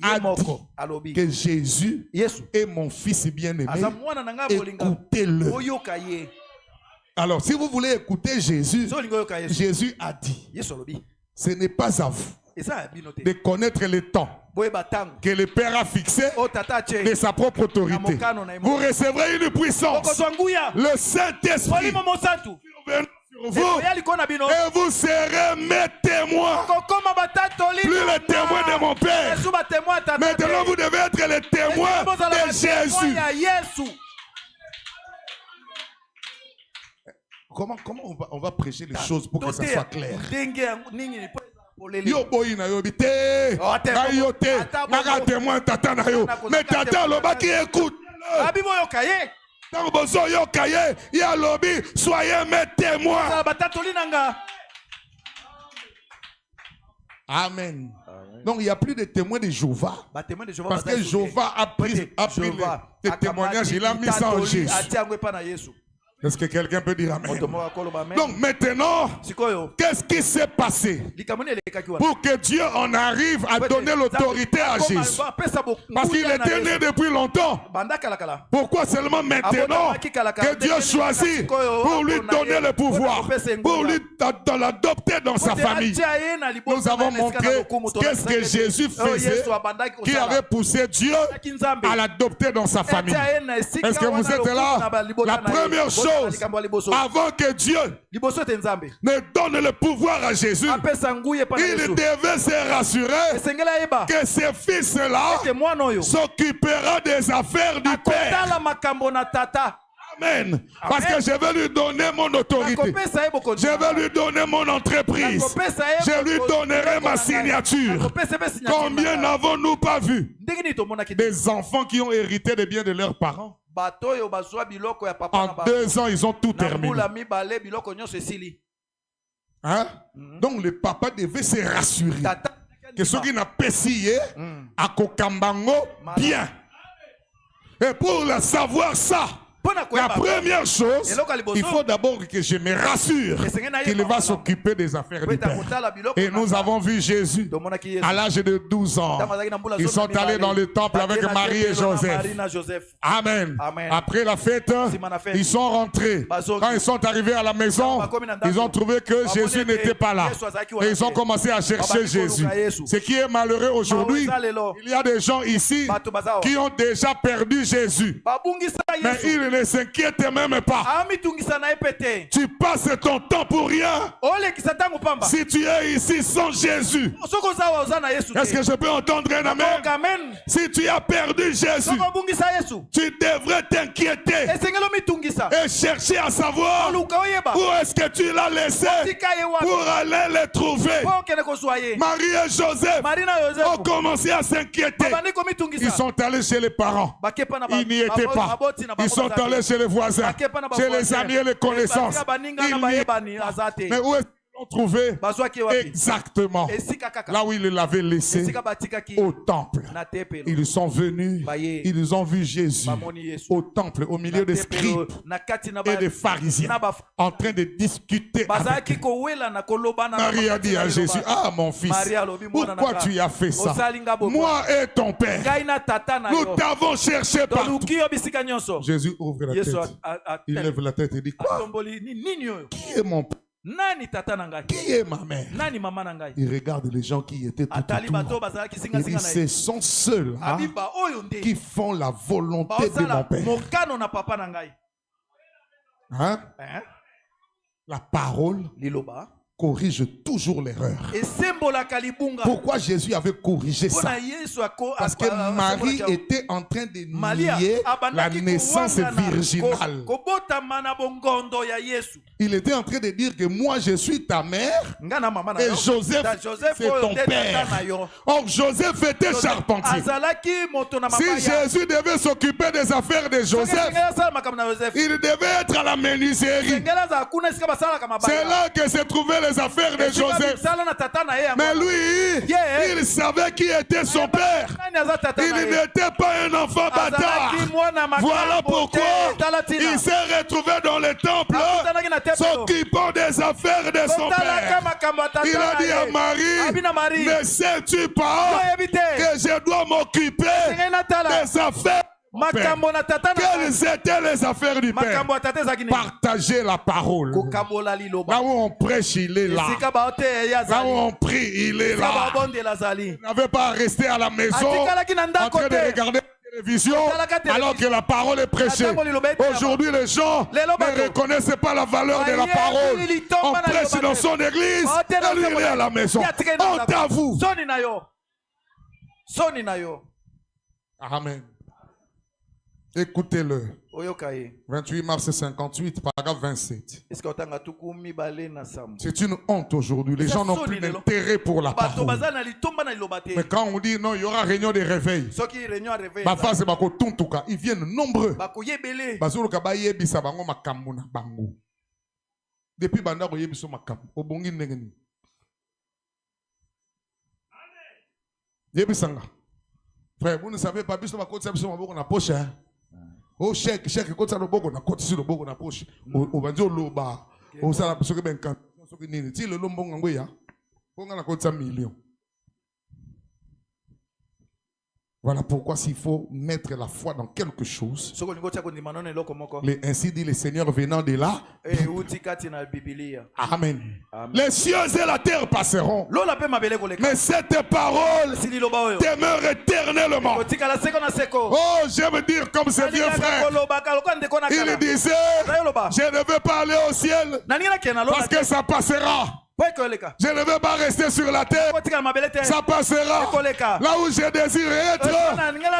a dit que Jésus est mon fils bien-aimé. Écoutez-le. Alors si vous voulez écouter Jésus, Jésus a dit, ce n'est pas à vous de connaître le temps que le Père a fixé de sa propre autorité. Vous recevrez une puissance, le Saint-Esprit sur vous, et vous serez mes témoins. Plus les témoins de mon Père. Maintenant vous devez être les témoins de Jésus. Comment on va prêcher les choses pour que ça soit clair? Yo boy na yo bité na yo te na témoin tata na yo mais tata loba qui écoute tant bozo yo kaye ya lobi soyez mes témoins. Amen. Donc il n'y a plus de témoins de Jéhovah parce que Jéhovah a pris les témoignages, il a mis ça en Jésus. Est-ce que quelqu'un peut dire amen? Donc maintenant, qu'est-ce qui s'est passé pour que Dieu en arrive à donner l'autorité à Jésus? Parce qu'il était né depuis longtemps. Pourquoi seulement maintenant que Dieu choisit pour lui donner le pouvoir, pour lui l'adopter dans sa famille? Nous avons montré qu'est-ce que Jésus faisait qui avait poussé Dieu à l'adopter dans sa famille. Est-ce que vous êtes là? La première chose, avant que Dieu ne donne le pouvoir à Jésus, il devait se rassurer que ce fils-là s'occupera des affaires du Père. Amen. Parce que je vais lui donner mon autorité. Je vais lui donner mon entreprise. Je lui donnerai ma signature. Combien n'avons-nous pas vu des enfants qui ont hérité des biens de leurs parents? En 2 ans, ils ont tout terminé. Hein? Donc le papa devait se rassurer que ceux qui n'ont pas essayé à Kokambango bien. Et pour savoir ça, la première chose, il faut d'abord que je me rassure qu'il va s'occuper des affaires du Père. Et nous avons vu Jésus à l'âge de 12 ans. Ils sont allés dans le temple avec Marie et Joseph. Amen. Après la fête, ils sont rentrés. Quand ils sont arrivés à la maison, ils ont trouvé que Jésus n'était pas là. Et ils ont commencé à chercher Jésus. Ce qui est malheureux aujourd'hui, il y a des gens ici qui ont déjà perdu Jésus. Mais ils ne s'inquiète même pas. Tu passes ton temps pour rien. Si tu es ici sans Jésus, est-ce que je peux entendre un amen? Si tu as perdu Jésus, tu devrais t'inquiéter et chercher à savoir où est-ce que tu l'as laissé pour aller le trouver. Marie et Joseph ont commencé à s'inquiéter. Ils sont allés chez les parents. Ils n'y étaient pas. Ils sont allés chez les voisins, chez les amis et les connaissances. Mais où est-ce qu'ils l'ont trouvé? Exactement là où ils l'avaient laissé, au temple. Ils sont venus, ils ont vu Jésus au temple, au milieu des scribes et des pharisiens, en train de discuter avec eux. Marie a dit à Jésus: ah mon fils, pourquoi tu as fait ça? Moi et ton père, nous t'avons cherché partout. Jésus ouvre la tête, il lève la tête et dit: quoi? Qui est mon père? Qui est ma mère? Il regarde les gens qui étaient tout autour. Il dit: ce sont ceux-là qui font la volonté de mon père. Hein? La parole corrige toujours l'erreur. Pourquoi Jésus avait corrigé ça? Parce que Marie était en train de nier la naissance virginale. Il était en train de dire que moi je suis ta mère et Joseph c'est ton père. Or Joseph était charpentier. Si Jésus devait s'occuper des affaires de Joseph, il devait être à la menuiserie. C'est là que se trouvaient les affaires de Joseph. Mais lui, il savait qui était son père. Il n'était pas un enfant bâtard. Voilà pourquoi il s'est retrouvé dans le temple s'occupant des affaires de son père. Il a dit à Marie: ne sais-tu pas que je dois m'occuper des affaires? Quelles étaient les affaires du Père? Partager la parole. Là où on prêche, il est là. Là où on prie, il est là. Il n'avait pas à rester à la maison en train de regarder la télévision alors que la parole est prêchée. Aujourd'hui, les gens ne reconnaissent pas la valeur de la parole. On prêche dans son église et lui, il est à la maison. Honte à vous. Amen. Écoutez-le. 28 mars 58, paragraphe 27. C'est une honte aujourd'hui. Les gens n'ont plus d'intérêt pour la parole. Mais quand on dit non, il y aura réunion de réveil, ils viennent nombreux. Depuis banda koyebiso makambo obongi ndenge nini yebisanga frère, vous ne savez pas biso bakotisa biso maboko na poche hein. Oh chèque kotisa loboko na kotisi loboko na poche obandi oloba osala biso ke ben kan soki nini ti le lombonga ngoya bonga na kotisa million. Voilà pourquoi s'il faut mettre la foi dans quelque chose, ainsi dit le Seigneur venant de là. Amen. Les cieux et la terre passeront, mais cette parole demeure éternellement. Oh, j'aime dire comme ce vieux frère, il disait: je ne veux pas aller au ciel parce que ça passera. Je ne vais pas rester sur la terre. Ça passera. Là où je désire être,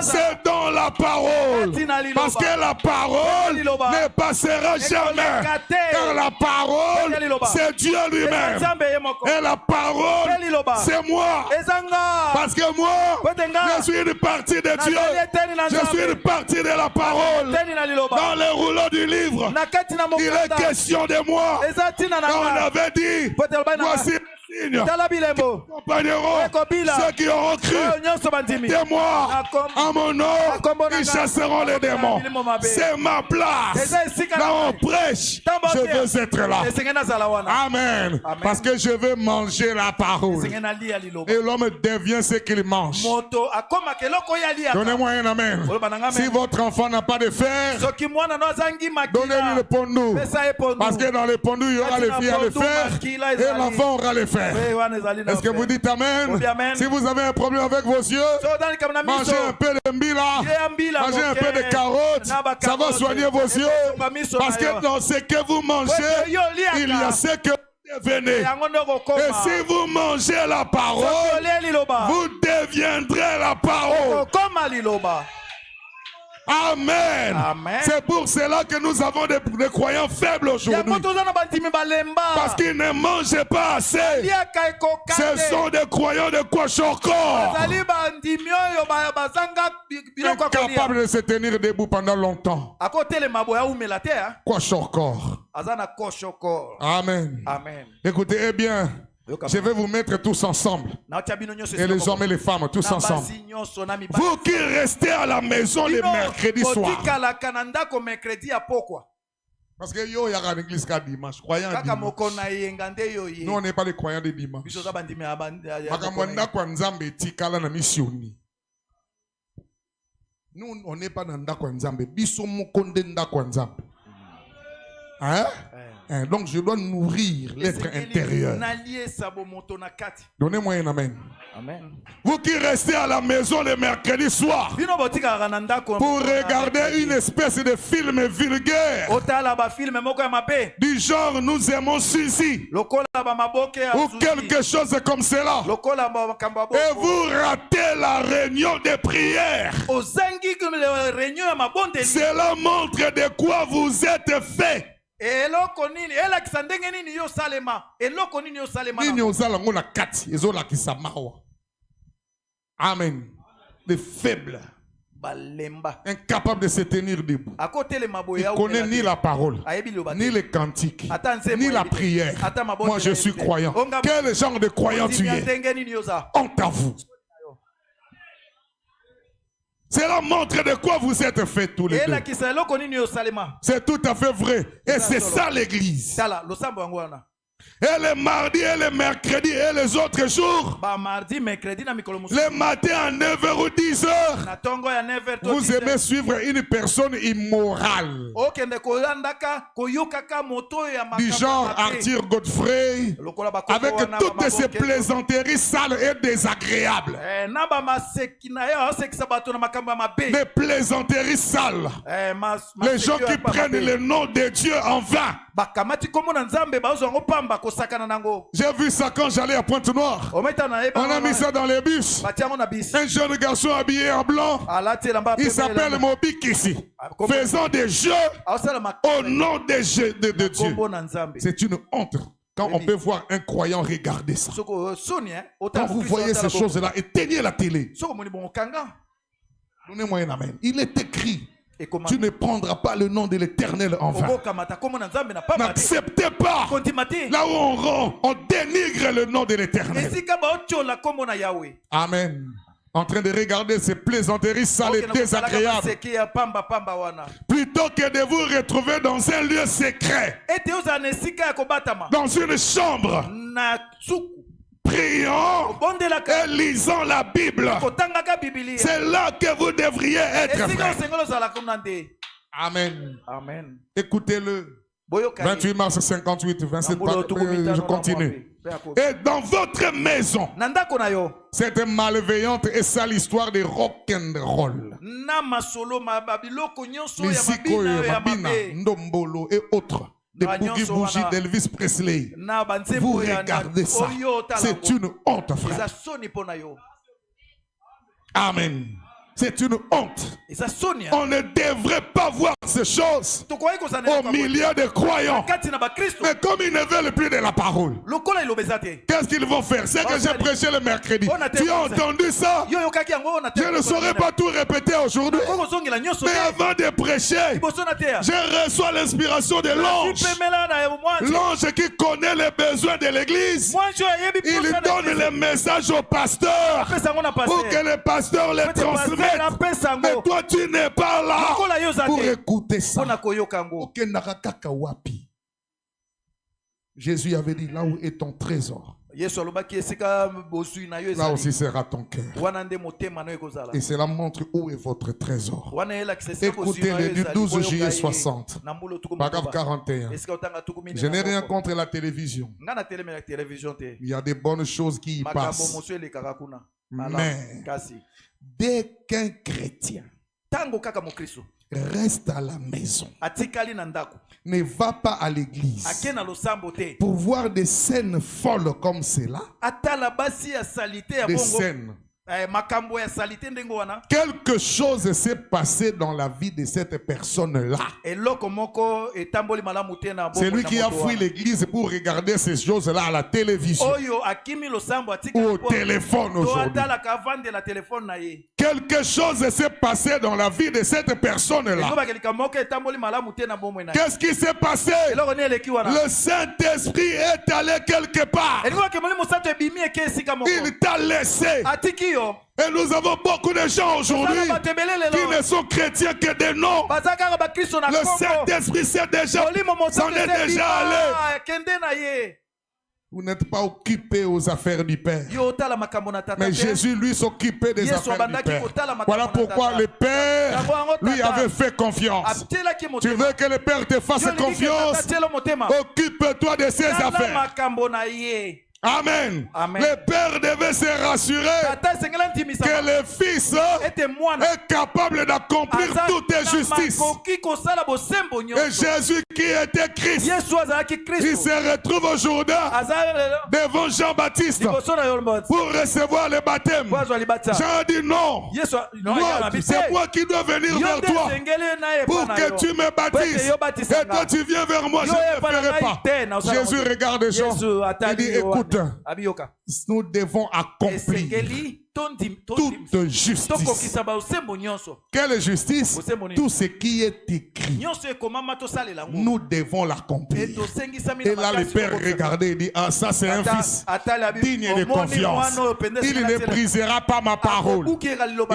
c'est dans la parole. Parce que la parole ne passera jamais. Car la parole, c'est Dieu lui-même. Et la parole, c'est moi. Parce que moi, je suis une partie de Dieu. Je suis une partie de la parole. Dans le rouleau du livre, il est question de moi. On avait dit, voici le signe qui accompagneront ceux qui auront cru de moi. En mon nom, ils chasseront les démons. C'est ma place. Là on prêche, je veux être là. Amen. Parce que je veux manger la parole. Et l'homme devient ce qu'il mange. Donnez-moi un amen. Si votre enfant n'a pas de fer, donnez-lui le pondou. Parce que dans le pondou, il y aura le fer et l'enfant aura le fer. Est-ce que vous dites amen? Si vous avez un problème avec vos yeux, mangez un peu de mbila, mangez un peu de carottes, ça va soigner vos yeux. Parce que dans ce que vous mangez, il y a ce que vous devenez. Et si vous mangez la parole, vous deviendrez la parole. Amen. C'est pour cela que nous avons des croyants faibles aujourd'hui. Parce qu'ils ne mangent pas assez. Ce sont des croyants de Kwashorkor. Incapables de se tenir debout pendant longtemps. Kwashorkor. Amen. Écoutez bien. Je vais vous mettre tous ensemble. Et les hommes et les femmes, tous ensemble. Vous qui restez à la maison les mercredis soirs. Parce que yo, il y a une église qui dimanche. Croyant dimanche. Nous, on n'est pas les croyants de dimanche. Nous, on n'est pas dans Ndakwa Nzambe. Hein? Donc je dois nourrir l'être intérieur. Donnez-moi un amen. Vous qui restez à la maison le mercredi soir pour regarder une espèce de film vulgaire du genre nous aimons Suzy ou quelque chose comme cela, et vous ratez la réunion de prière, cela montre de quoi vous êtes fait. Amen. Les faibles, incapables de se tenir debout. Il ne connaît ni la parole, ni les cantiques, ni la prière. Moi je suis croyant. Quel genre de croyant tu es? Honte à vous. Cela montre de quoi vous êtes faits tous les deux. C'est tout à fait vrai. Et c'est ça l'église. Et les mardis et les mercredis et les autres jours, le matin à 9h ou 10h, vous aimez suivre une personne immorale du genre Arthur Godfrey, avec toutes ces plaisanteries sales et désagréables. Des plaisanteries sales. Les gens qui prennent le nom de Dieu en vain. J'ai vu ça quand j'allais à Pointe-Noire. On a mis ça dans les bus. Un jeune garçon habillé en blanc. Il s'appelle Moby Kissi. Faisant des jeux au nom de Dieu. C'est une honte quand on peut voir un croyant regarder ça. Quand vous voyez ces choses-là, éteignez la télé. Donnez-moi un amen. Il est écrit: tu ne prendras pas le nom de l'Éternel en vain. N'acceptez pas. Là où on dénigre le nom de l'Éternel. Amen. En train de regarder ces plaisanteries sales et désagréables. Plutôt que de vous retrouver dans un lieu secret, dans une chambre, prions et lisons la Bible. C'est là que vous devriez être, frère. Amen. Écoutez-le. 28 mars 58, 27, je continue. Et dans votre maison, cette malveillante et sale histoire de rock'n'roll, Misiko, Mabina, Ndombolo et autres, de Boogie Bougie d'Elvis Presley. Vous regardez ça. C'est une honte, frère. Amen. C'est une honte. On ne devrait pas voir ces choses au milieu des croyants. Mais comme ils ne veulent plus de la parole, qu'est-ce qu'ils vont faire? C'est que j'ai prêché le mercredi. Tu as entendu ça? Je ne saurais pas tout répéter aujourd'hui. Mais avant de prêcher, je reçois l'inspiration de l'ange. L'ange qui connaît les besoins de l'église. Il donne les messages au pasteur pour que le pasteur les transmette. Mais toi tu n'es pas là pour écouter ça. Jésus avait dit, là où est ton trésor, là aussi sera ton cœur. Et cela montre où est votre trésor. Écoutez le 12 juillet 60, paragraphe 41. Je n'ai rien contre la télévision. Il y a des bonnes choses qui y passent. Mais dès qu'un chrétien reste à la maison, ne va pas à l'église pour voir des scènes folles comme cela, des scènes, quelque chose s'est passé dans la vie de cette personne-là. C'est lui qui a fui l'église pour regarder ces choses-là à la télévision ou au téléphone aujourd'hui. Quelque chose s'est passé dans la vie de cette personne-là. Qu'est-ce qui s'est passé? Le Saint-Esprit est allé quelque part. Il t'a laissé. Et nous avons beaucoup de gens aujourd'hui qui ne sont chrétiens que des noms. Le Saint-Esprit s'en est déjà allé. Vous n'êtes pas occupé aux affaires du Père. Mais Jésus, lui, s'occupait des affaires du Père. Voilà pourquoi le Père lui avait fait confiance. Tu veux que le Père te fasse confiance? Occupe-toi de ses affaires. Amen. Le Père devait se rassurer que le Fils est capable d'accomplir toute justice. Et Jésus qui était Christ, il se retrouve aujourd'hui devant Jean-Baptiste pour recevoir le baptême. Jean dit non, c'est moi qui dois venir vers toi pour que tu me baptises. Et toi tu viens vers moi, je ne le ferai pas. Jésus regarde Jean, il dit écoute, nous devons accomplir toute justice. Quelle justice? Tout ce qui est écrit, nous devons l'accomplir. Et là le Père regardait et dit, ah ça c'est un fils digne de confiance. Il ne brisera pas ma parole.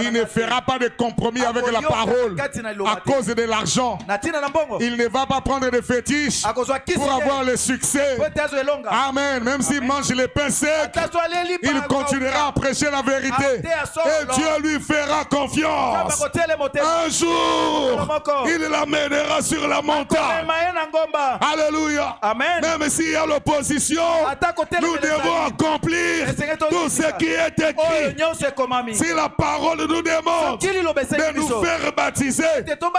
Il ne fera pas de compromis avec la parole à cause de l'argent. Il ne va pas prendre de fétiches pour avoir le succès. Amen. Même s'il mange le pain sec, il continuera à prêcher la vérité. Et Dieu lui fera confiance. Un jour, il l'amènera sur la montagne. Alléluia. Même s'il y a l'opposition, nous devons accomplir tout ce qui est écrit. Si la parole nous demande de nous faire baptiser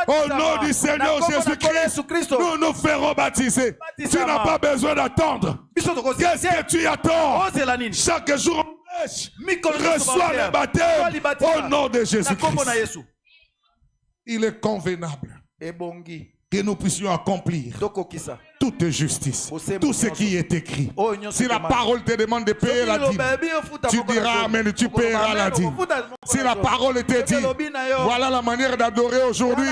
au nom du Seigneur Jésus-Christ, nous nous ferons baptiser. Tu n'as pas besoin d'attendre. Qu'est-ce que tu attends? Chaque jour, reçois le baptême au nom de Jésus-Christ. Il est convenable que nous puissions accomplir toute justice, tout ce qui est écrit. Si la parole te demande de payer la dîme, tu diras amen, tu payeras la dîme. Si la parole te dit, voilà la manière d'adorer aujourd'hui,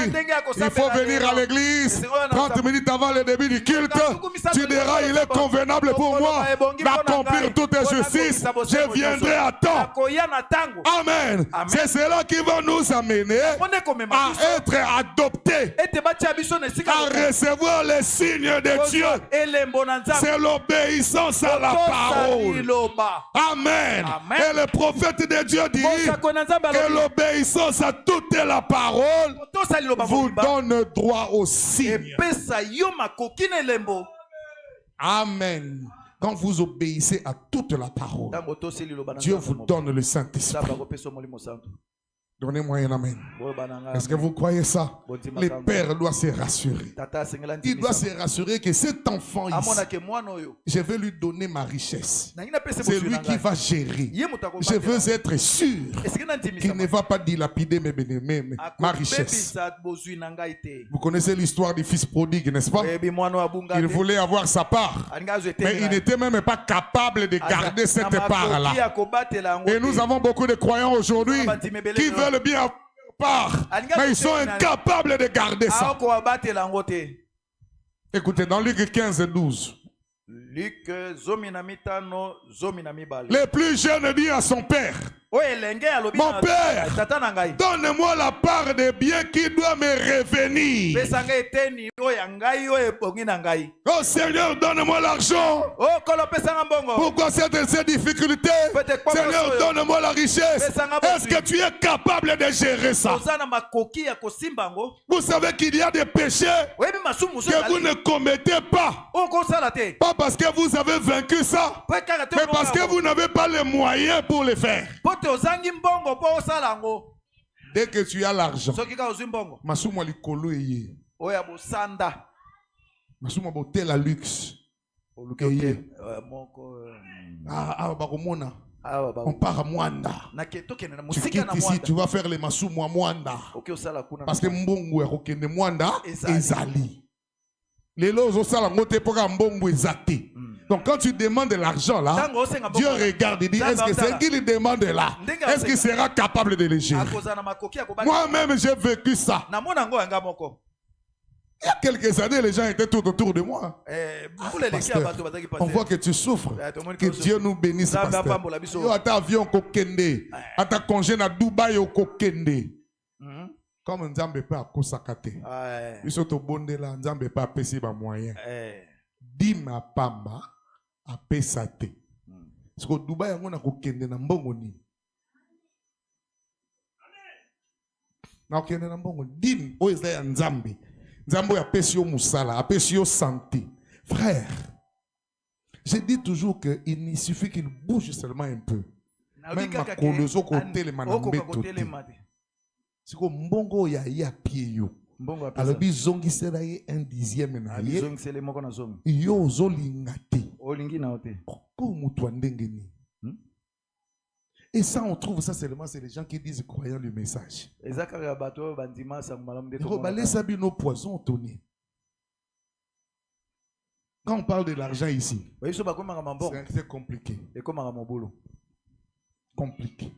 il faut venir à l'église 30 minutes avant le début du culte, tu diras il est convenable pour moi d'accomplir toute justice, je viendrai à temps. Amen. C'est cela qui va nous amener à être adoptés, à recevoir les signes de Dieu. C'est l'obéissance à la parole. Amen. Et le prophète de Dieu dit que l'obéissance à toute la parole vous donne droit au signe. Amen. Quand vous obéissez à toute la parole, Dieu vous donne le Saint-Esprit. Donnez-moi un amen. Est-ce que vous croyez ça? Le père doit se rassurer. Il doit se rassurer que cet enfant ici, je vais lui donner ma richesse. C'est lui qui va gérer. Je veux être sûr qu'il ne va pas dilapider ma richesse. Vous connaissez l'histoire du fils prodigue, n'est-ce pas? Il voulait avoir sa part, mais il n'était même pas capable de garder cette part-là. Et nous avons beaucoup de croyants aujourd'hui qui veulent bien avoir part, mais ils sont incapables de garder ça. Écoutez, dans Luc 15 et 12, le plus jeune dit à son père, mon père, donne-moi la part des biens qui doit me revenir. Oh Seigneur, donne-moi l'argent. Pourquoi ces difficultés? Seigneur, donne-moi la richesse. Est-ce que tu es capable de gérer ça? Vous savez qu'il y a des péchés que vous ne commettez pas. Pas parce que vous avez vaincu ça, mais parce que vous n'avez pas les moyens pour le faire. Dès que tu as l'argent, Masuma likolo eye. Masuma bote la luxe. On part à Mwanda. Tu quittes ici, tu vas faire les Masuma Mwanda. Parce que Mbongo est Mwanda ezali. Les lots au salon pour Mbongo ezate. Donc quand tu demandes de l'argent là, Dieu regarde et dit, est-ce que c'est qu'il demande là? Est-ce qu'il sera capable de le gérer? Moi-même j'ai vécu ça. Il y a quelques années, les gens étaient tout autour de moi. Pasteur, on voit que tu souffres. Que Dieu nous bénisse, pasteur. Yo ata avion kokende, ata congé na Dubaï au kokende. Comme Nzambe pas kosakate. Biso to bonde la Nzambe pas pesi ba moyen. Dima pamba a pesate. Parce que Dubaï on a kokende na mbongo ni. Na kokende na mbongo dim o eza ya Nzambe. Nzambe a pesi yo musala, a pesi yo santé. Frère, je dis toujours que il ne suffit qu'il bouge seulement un peu. Même ma coloso côté le manambeto. C'est comme mbongo ya pied yo. Alors bizongi sera un 10e na ye. Yo zolingate. Et ça on trouve ça seulement c'est les gens qui disent croyant le message. Nos poisons Tony. Quand on parle de l'argent ici, c'est compliqué. Compliqué.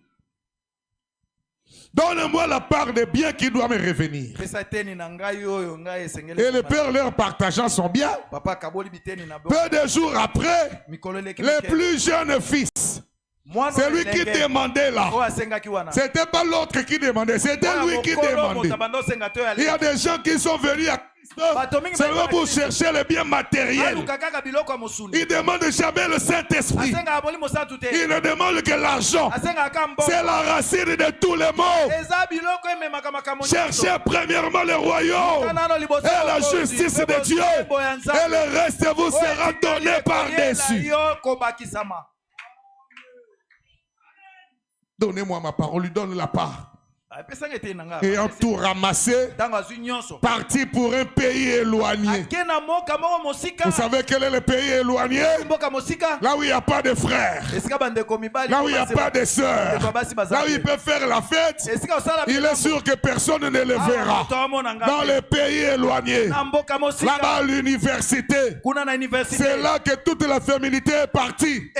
Donne-moi la part des biens qui doit me revenir. Et le père leur partageant son bien. Peu de jours après, le plus jeune fils, c'est lui qui demandait là. C'était pas l'autre qui demandait, c'était lui qui demandait. Il y a des gens qui sont venus à seulement pour chercher les biens matériels. Il ne demande jamais le Saint-Esprit. Il ne demande que l'argent. C'est la racine de tous les maux. Cherchez premièrement le royaume et la justice de Dieu. Et le reste vous sera donné par-dessus. Donnez-moi ma part, on lui donne la part. Ayant tout ramassé, parti pour un pays éloigné. Vous savez quel est le pays éloigné? Là où il n'y a pas de frères, là où il n'y a pas de sœurs, là où il peut faire la fête, il est sûr que personne ne le verra. Dans les pays éloignés, là-bas à l'université, c'est là que toute la féminité est partie.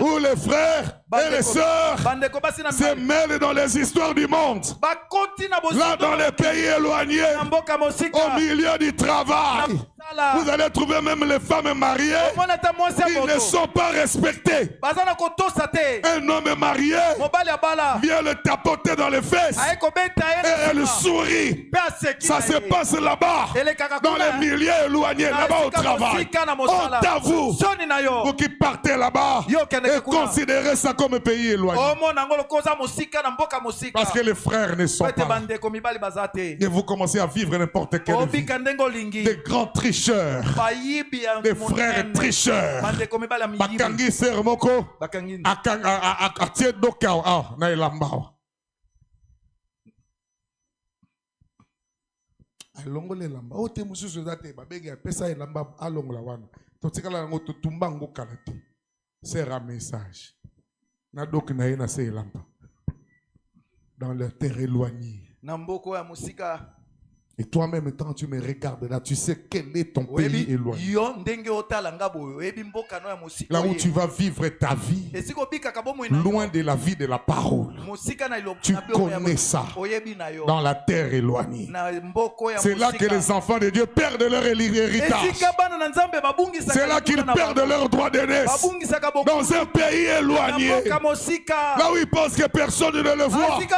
Où les frères et les sœurs se mêlent dans les histoires du monde. Là dans les pays éloignés, au milieu du travail, vous allez trouver même les femmes mariées. Ils ne sont pas respectés. Un homme marié vient le tapoter dans les fesses et elle sourit. Ça se passe là-bas, dans les milieux éloignés, là-bas au travail. Honte à vous, vous qui partez là-bas et considérez ça comme un pays éloigné. Parce que les frères ne sont pas là. Et vous commencez à vivre n'importe quelle vie. Des grands tricheurs, des frères tricheurs. Bakangi sermoko, atie doka na elambao. alongole lamba o te mususu zate babege apesa elamba alongola wana totikala ngo tutumba ngo kalate c'est un message na dok na yena c'est elamba dans la terre éloignée na mboko ya musika. Et toi-même, quand tu me regardes là, tu sais quel est ton pays éloigné. Là où tu vas vivre ta vie, loin de la vie de la parole. Tu connais ça dans la terre éloignée. C'est là que les enfants de Dieu perdent leur héritage. C'est là qu'ils perdent leur droit d'aînesse. Dans un pays éloigné. Là où ils pensent que personne ne le voit. Mais il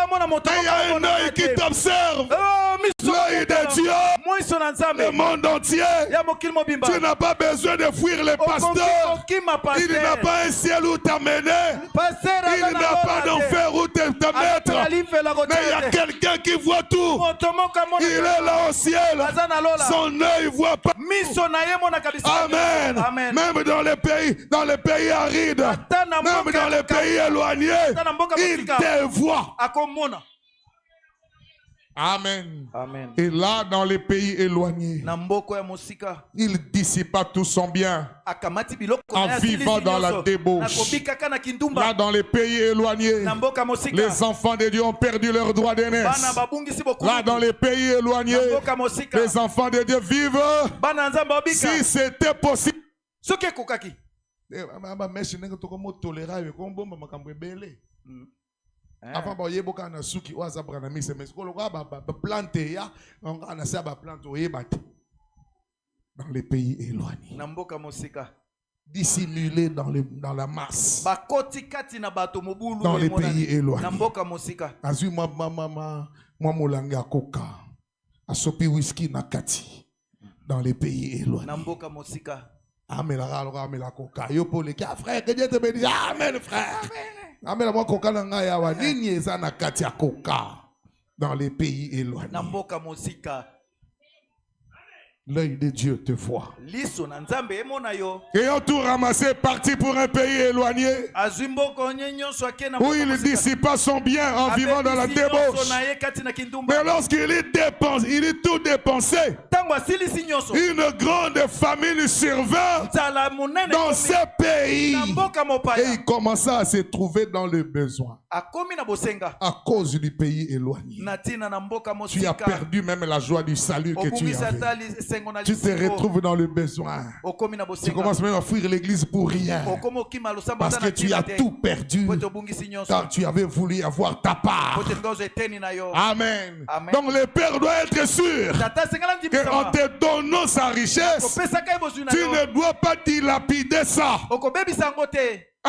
y a un œil qui t'observe. L'œil de Dieu, le monde entier. Tu n'as pas besoin de fuir les pasteurs. Il n'a pas un ciel où t'amener. Il n'a pas d'enfer où te mettre. Mais il y a quelqu'un qui voit tout. Il est là au ciel. Son œil ne voit pas. Amen. Même dans les pays arides, même dans les pays éloignés, il te voit. Amen. Amen. Et là, dans les pays éloignés, il dissipa tout son bien en vivant dans la débauche. Là, dans les pays éloignés, les enfants de Dieu ont perdu leur droit d'aînesse. Là, dans les pays éloignés, les enfants de Dieu vivent si c'était possible. Avant boyeboka na suki oza brana mise mais ko lokwa ba planter ya on ana sa ba plante oyebate dans les pays éloignés na mboka mosika dissimulé dans la masse dans les pays éloignés na mboka mosika azui mama molanga koka asopi whisky na kati dans les pays éloignés na mboka mosika amela koka yo pour les frère que Dieu te bénisse. Amen frère. Amen. Dans les pays éloignés. L'œil de Dieu te voit. Ayant tout ramassé, parti pour un pays éloigné où il dissipa son bien en vivant dans la débauche. Mais lorsqu'il y dépense, il est tout dépensé. Une grande famine survint dans ce pays et il commença à se trouver dans le besoin à cause du pays éloigné. Tu as perdu même la joie du salut que tu avais. Tu te retrouves dans le besoin. Tu commences même à fuir l'église pour rien. Parce que tu as tout perdu. Car tu avais voulu avoir ta part. Amen. Donc le Père doit être sûr qu'en te donnant sa richesse, tu ne dois pas dilapider ça.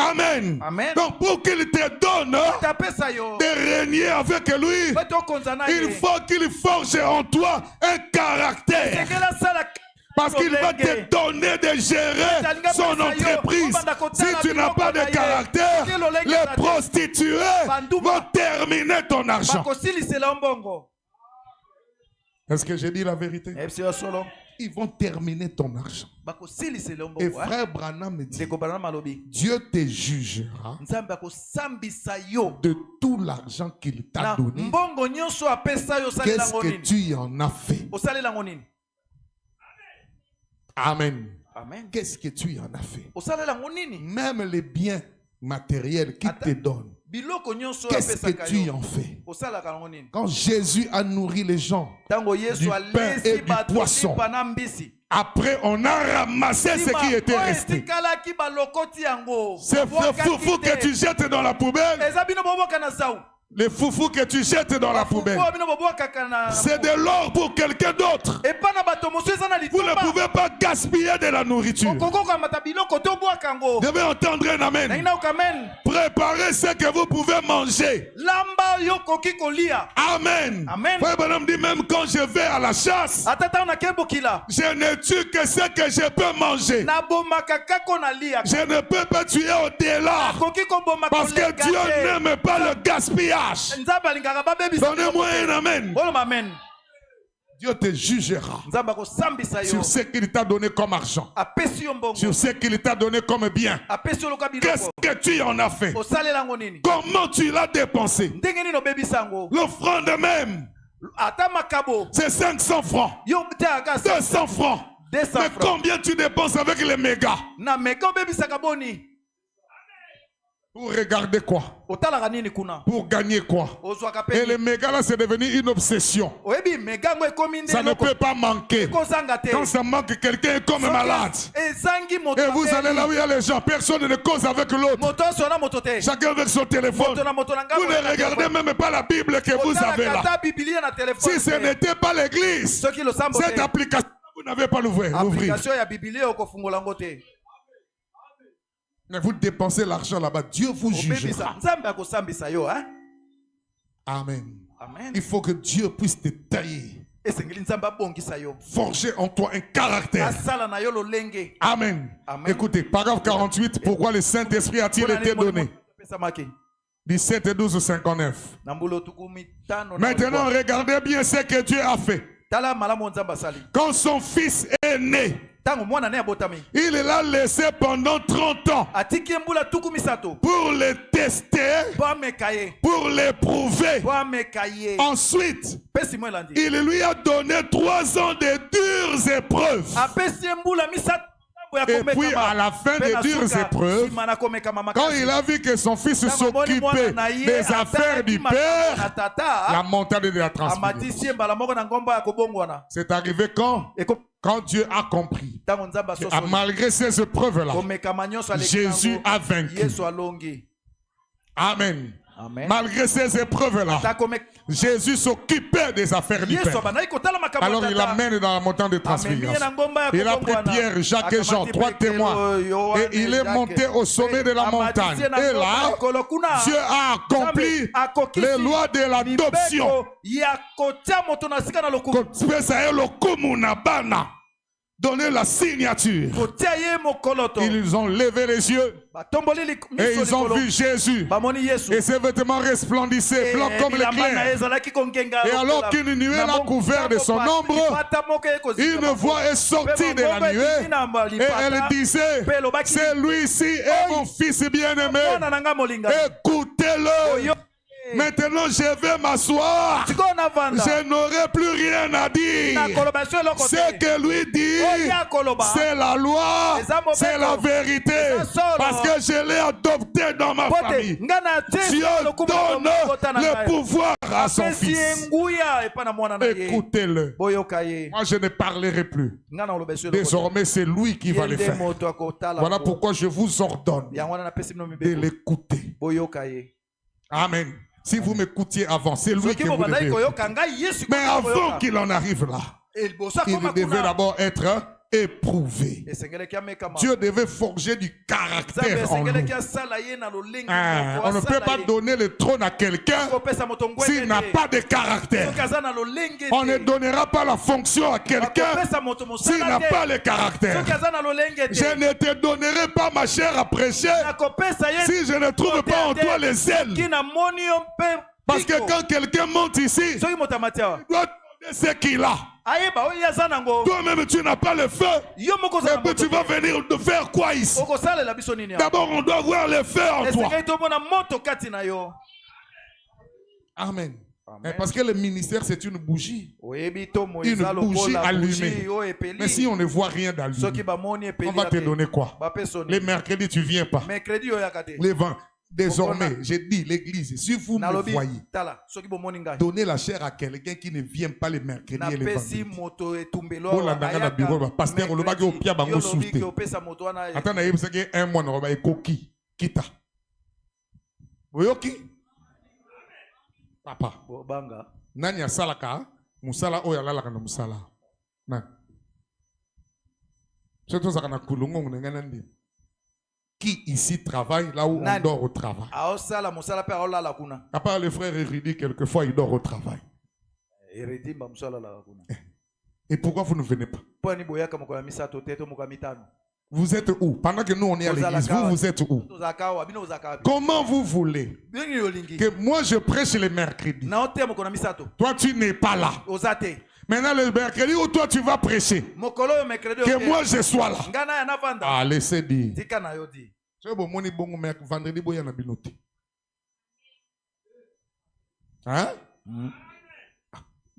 Amen. Amen. Donc pour qu'il te donne de régner avec lui, il faut qu'il forge en toi un caractère. Parce qu'il va te donner de gérer son entreprise. Si tu n'as pas de caractère, les prostituées vont terminer ton argent. Est-ce que j'ai dit la vérité? Ils vont terminer ton argent. Et frère Branham me dit, Dieu te jugera de tout l'argent qu'il t'a donné. Qu'est-ce que tu en as fait? Amen. Qu'est-ce que tu en as fait? Même les biens matériels qu'il te donne, qu'est-ce que tu en fais? Quand Jésus a nourri les gens du pain et du poisson, après on a ramassé ce qui était resté. C'est foufou que tu jettes dans la poubelle. Les foufous que tu jettes dans la poubelle, c'est de l'or pour quelqu'un d'autre. Vous ne pouvez pas gaspiller de la nourriture. Vous devez entendre un amen. Préparez ce que vous pouvez manger. Amen. Frère Branham dit, même quand je vais à la chasse, je ne tue que ce que je peux manger. Je ne peux pas tuer au-delà. Parce que Dieu n'aime pas le gaspillage. Donnez-moi un amen. Dieu te jugera sur ce qu'il t'a donné comme argent, sur ce qu'il t'a donné comme bien. Qu'est-ce que tu en as fait? Comment tu l'as dépensé? L'offrande même C'est 500 francs. 200 francs. Mais combien tu dépenses avec les mégas? Pour regarder quoi? Pour gagner quoi? Et les mégas là, c'est devenu une obsession. Ça ne peut pas manquer. Quand ça manque, quelqu'un est comme malade. Et vous allez là où il y a les gens. Personne ne cause avec l'autre. Chacun avec son téléphone. Vous ne regardez même pas la Bible que vous avez là. Si ce n'était pas l'église, cette application, vous n'avez pas l'ouvrir. Mais vous dépensez l'argent là-bas, Dieu vous jugera. Amen. Il faut que Dieu puisse te tailler. Forger en toi un caractère. Amen. Écoutez, paragraphe 48, pourquoi le Saint-Esprit a-t-il été donné? 17 et 12 59. Maintenant, regardez bien ce que Dieu a fait. Quand son fils est né, il l'a laissé pendant 30 ans pour le tester, pour l'éprouver. Ensuite, il lui a donné 3 ans de dures épreuves. Et puis à la fin des dures épreuves, quand il a vu que son fils s'occupait des affaires du père, la montée de la transfiguration. C'est arrivé quand? Quand Dieu a compris, malgré ces épreuves-là, Jésus a vaincu. Amen. Malgré ces épreuves-là, Jésus s'occupait des affaires du Père. Alors il l'amène dans la montagne de transfiguration. Il a pris Pierre, Jacques et Jean, 3 témoins. Et il est monté au sommet de la montagne. Et là, Dieu a accompli les lois de l'adoption. Donner la signature. Ils ont levé les yeux et ils ont vu Jésus. Et ses vêtements resplendissaient blancs comme l'éclair. Et alors qu'une nuée l'a couvert de son ombre, une voix est sortie de la nuée et elle disait: celui-ci est mon fils bien-aimé, écoutez-le. Maintenant je vais m'asseoir. Je n'aurai plus rien à dire. Ce que lui dit, c'est la loi, c'est la vérité. Parce que je l'ai adopté dans ma famille. Dieu donne le pouvoir à son fils. Écoutez-le. Moi je ne parlerai plus. Désormais c'est lui qui va le faire. Voilà pourquoi je vous ordonne de l'écouter. Amen. Si vous m'écoutiez avant, c'est lui qui vous devait écouter. Mais avant qu'il en arrive là, il devait d'abord être éprouvé. Dieu devait forger du caractère en nous. On ne peut pas donner le trône à quelqu'un s'il n'a pas de caractère. On ne donnera pas la fonction à quelqu'un s'il n'a pas le caractère. Je ne te donnerai pas ma chair à prêcher si je ne trouve pas en toi les ailes. Parce que quand quelqu'un monte ici, il doit donner ce qu'il a. Toi-même tu n'as pas le feu. Et puis tu vas venir de faire quoi ici? D'abord on doit voir le feu en toi. Amen. Parce que le ministère c'est une bougie. Une bougie allumée. Mais si on ne voit rien d'allumé, on va te donner quoi? Les mercredis tu viens pas. Les vents. Désormais, j'ai dit l'église, si vous me voyez, donnez la chair à quelqu'un qui ne vient pas les mercredis et les vendredis. Pasteur, le bagage au pied, bango souté. Attends, il y a un mois, on va coquille. Kita. Oyoki? Papa. Nani ya salaka? Musala oya lalaka na musala. Nan. Surtout ça kana kulungo ngenandi. Qui ici travaille là où on dort au travail? À part le frère érudit, quelquefois il dort au travail. Et pourquoi vous ne venez pas? Vous êtes où? Pendant que nous on est à l'église, vous êtes où? Comment vous voulez que moi je prêche les mercredis? Toi tu n'es pas là. Maintenant le mercredi où toi tu vas prêcher, que moi je sois là. Ah, laissez dire. Hein?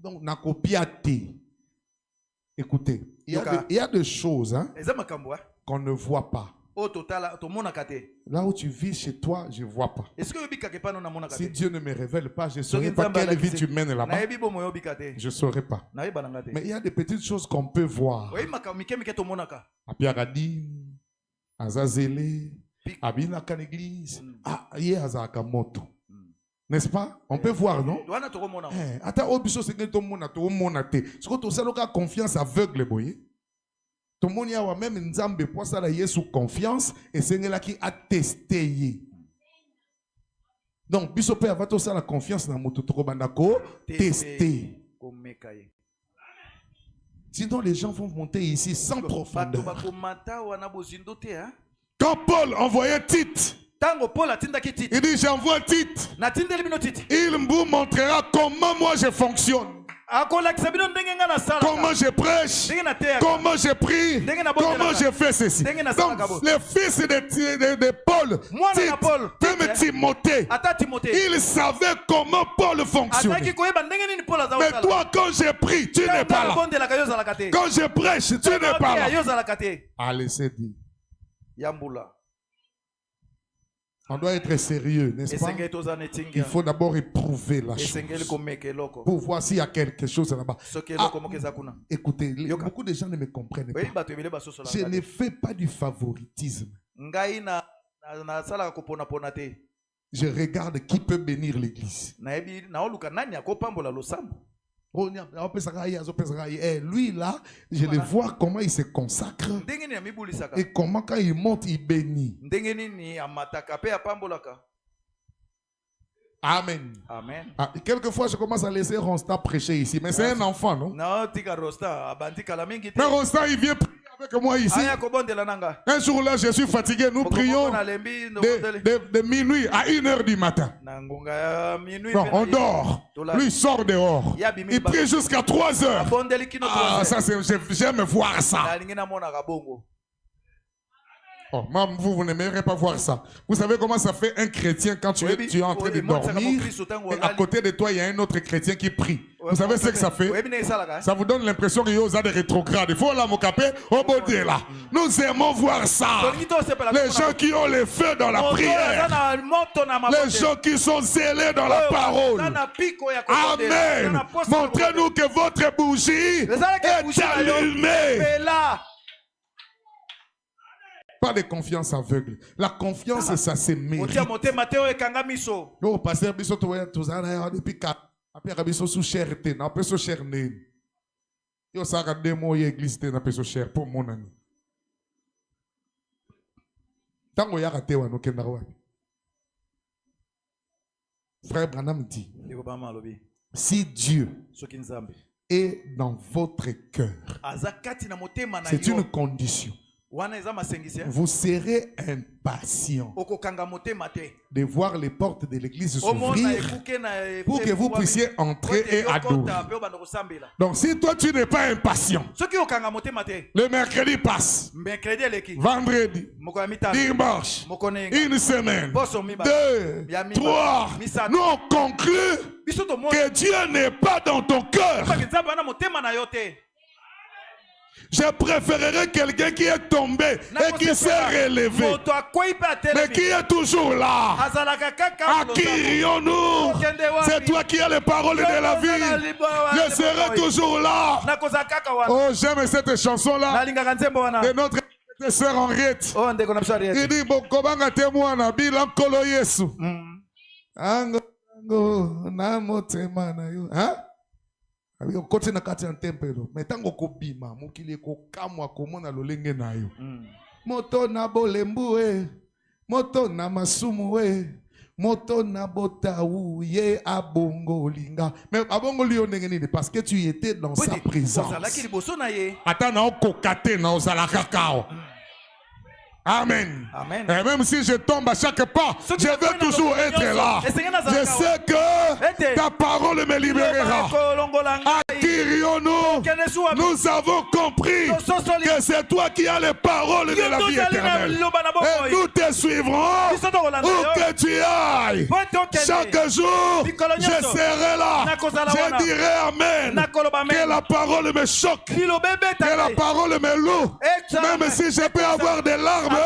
Donc, na copiate. Écoutez, il y a des choses hein, qu'on ne voit pas. Là où tu vis chez toi, je ne vois pas. Si Dieu ne me révèle pas, je ne saurais pas quelle vie tu mènes là-bas. Je ne saurais pas. Mais il y a des petites choses qu'on peut voir. Apiaradi, Azazele, Abinaka l'église, Azaka moto. N'est-ce pas? On peut voir, non? Attends, Obiso, c'est que tout le monde a confiance aveugle, boy. Tout le monde a même une zambe pour ça, là, sous confiance, et c'est là qui a testé. Donc, Biso peut avoir tout ça, la confiance dans mon tout testé. Sinon, les gens vont monter ici sans profondeur. Quand Paul envoyait Tite, il dit, j'envoie Tite. Il vous montrera comment moi je fonctionne. Comment je prêche, comment je prie, comment je fais ceci. Donc, le fils de Paul, même Timothée, il savait comment Paul fonctionnait. Mais toi, quand je prie, tu n'es pas là. Quand je prêche, tu n'es pas là. Allez, c'est dit. On doit être sérieux, n'est-ce pas? Il faut d'abord éprouver la chose pour voir s'il y a quelque chose là-bas. Écoutez, beaucoup de gens ne me comprennent pas. Je ne fais pas du favoritisme. Je regarde qui peut bénir l'église. Lui là, je le vois comment il se consacre et comment quand il monte, il bénit. Amen. Amen. Ah, quelquefois, je commence à laisser Ronsta prêcher ici, mais c'est un enfant, non? Mais Ronsta, il vient prier avec moi ici. Un jour là, je suis fatigué. Nous prions de minuit à 1h du matin. Non, on dort. Lui, il sort dehors. Il prie jusqu'à 3h. Ah, ça, j'aime voir ça. Oh, vous n'aimerez pas voir ça. Vous savez comment ça fait un chrétien quand tu es en train de dormir et à côté de toi, il y a un autre chrétien qui prie. Vous savez ce que ça fait? Ça vous donne l'impression qu'il y a des rétrogrades. Il faut la mocaper au bout de là. Nous aimons voir ça. Les gens qui ont le feu dans la prière. Les gens qui sont zélés dans la parole. Amen. Montrez-nous que votre bougie est allumée. Pas de confiance aveugle. La confiance, ça se mérite. Yo, pasteur, biso depuis 4. Après, biso sous cherté, n'a pas sous cherné. Yo, ça a des mots église, n'a pas sous cher pour mon ami. Tant qu'on y a raté, on a Frère Branham dit, si Dieu est dans votre cœur, c'est une condition. Vous serez impatient de voir les portes de l'église s'ouvrir pour que vous puissiez entrer et adorer. Donc si toi tu n'es pas impatient, le mercredi passe, vendredi, dimanche, une semaine, 2, 3, nous on conclut que Dieu n'est pas dans ton cœur. Je préférerais quelqu'un qui est tombé et qui s'est relevé, mais qui est toujours là. À qui rions-nous? C'est toi qui as les paroles de la vie. Je serai toujours là. Oh, j'aime cette chanson-là de notre sœur Henriette. Il dit, Bokobanga témoin, bilan kolo Yesu. Ango, na motema na yo. Hein? Côté na kati en tempelo mais tango kobima mokili ko kamwa komona lolenge na yo moto na bolembu moto na masumu moto na botaou ye abongo linga mais abongo lio ndenge nini parce que tu étais dans sa présence attends na okokate na ozala kakao Amen. Amen. Et même si je tombe à chaque pas, je veux toujours être là. Je sais que ta parole me libérera. À Kyrion-nous, nous avons compris que c'est toi qui as les paroles de la vie éternelle. Et nous te suivrons où que tu ailles. Chaque jour, je serai là. Je dirai Amen. Que la parole me choque. Que la parole me loue. Même si je peux avoir des larmes,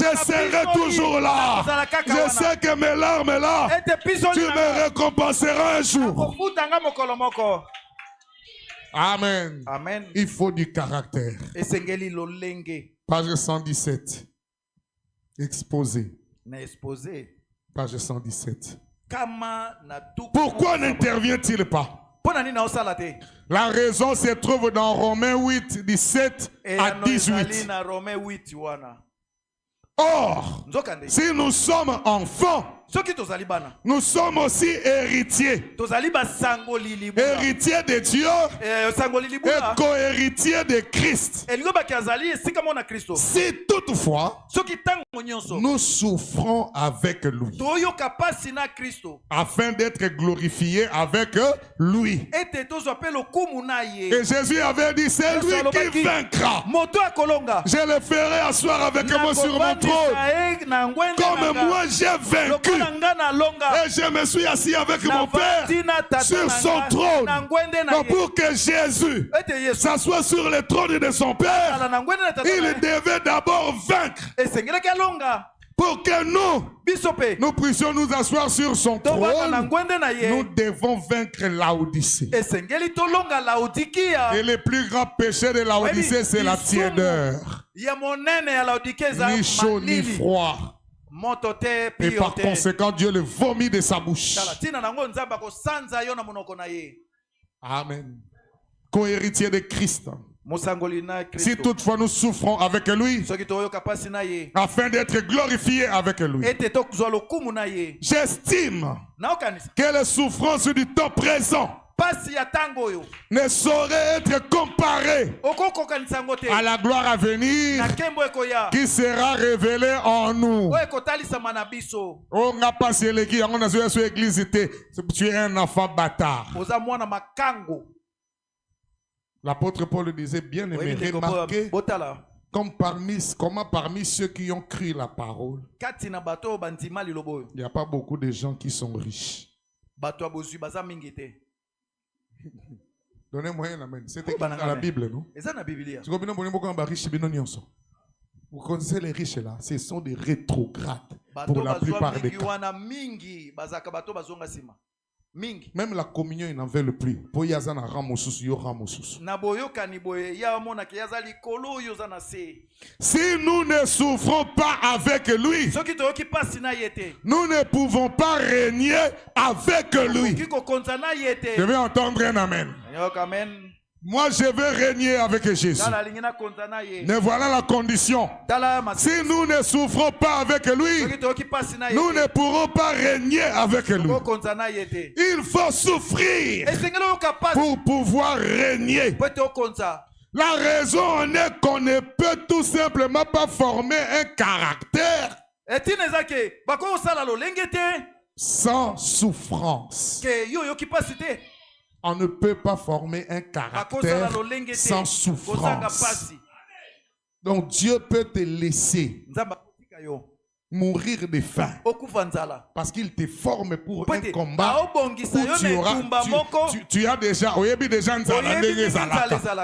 je serai toujours là. Je sais que mes larmes là, tu me récompenseras un jour. Amen. Amen. Il faut du caractère. Page 117. Exposé. Page 117. Pourquoi n'intervient-il pas? La raison se trouve dans Romains 8, 17 à 18. Or, si nous sommes enfants, nous sommes aussi héritiers. Héritiers de Dieu et co-héritiers de Christ. Si toutefois, nous souffrons avec lui, afin d'être glorifiés avec lui. Et Jésus avait dit, c'est lui qui vaincra. Je le ferai asseoir avec moi sur mon trône, comme moi j'ai vaincu. Et je me suis assis avec mon Père sur son trône. Donc pour que Jésus s'assoie sur le trône de son Père, il devait d'abord vaincre. Pour que nous puissions nous asseoir sur son trône, nous devons vaincre Laodicée. Et le plus grand péché de Laodicée, c'est la tiédeur. Ni chaud ni froid. Et par conséquent, Dieu le vomit de sa bouche. Amen. Co-héritier de Christ. Si toutefois nous souffrons avec lui, afin d'être glorifiés avec lui, j'estime que les souffrances du temps présent ne saurait être comparé à la gloire à venir qui sera révélée en nous. On n'a pas sélectionné, on a sur l'église, tu es un enfant bâtard. L'apôtre Paul disait, bien aimé, remarquez comment parmi ceux qui ont cru la parole, il n'y a pas beaucoup de gens qui sont riches. Donnez-moi un amen. C'est écrit dans la Bible, non? Vous connaissez les riches là? Ce sont des rétrogrades pour la plupart des cas. Même la communion, ils n'en veulent plus. Si nous ne souffrons pas avec lui, nous ne pouvons pas régner avec lui. Je vais entendre un amen. Moi, je veux régner avec Jésus. Mais voilà la condition. Si nous ne souffrons pas avec lui, nous ne pourrons pas régner avec lui. Il faut souffrir pour pouvoir régner. La raison est qu'on ne peut tout simplement pas former un caractère sans souffrance. On ne peut pas former un caractère sans souffrance. Donc Dieu peut te laisser mourir de faim parce qu'il te forme pour un combat où tu as déjà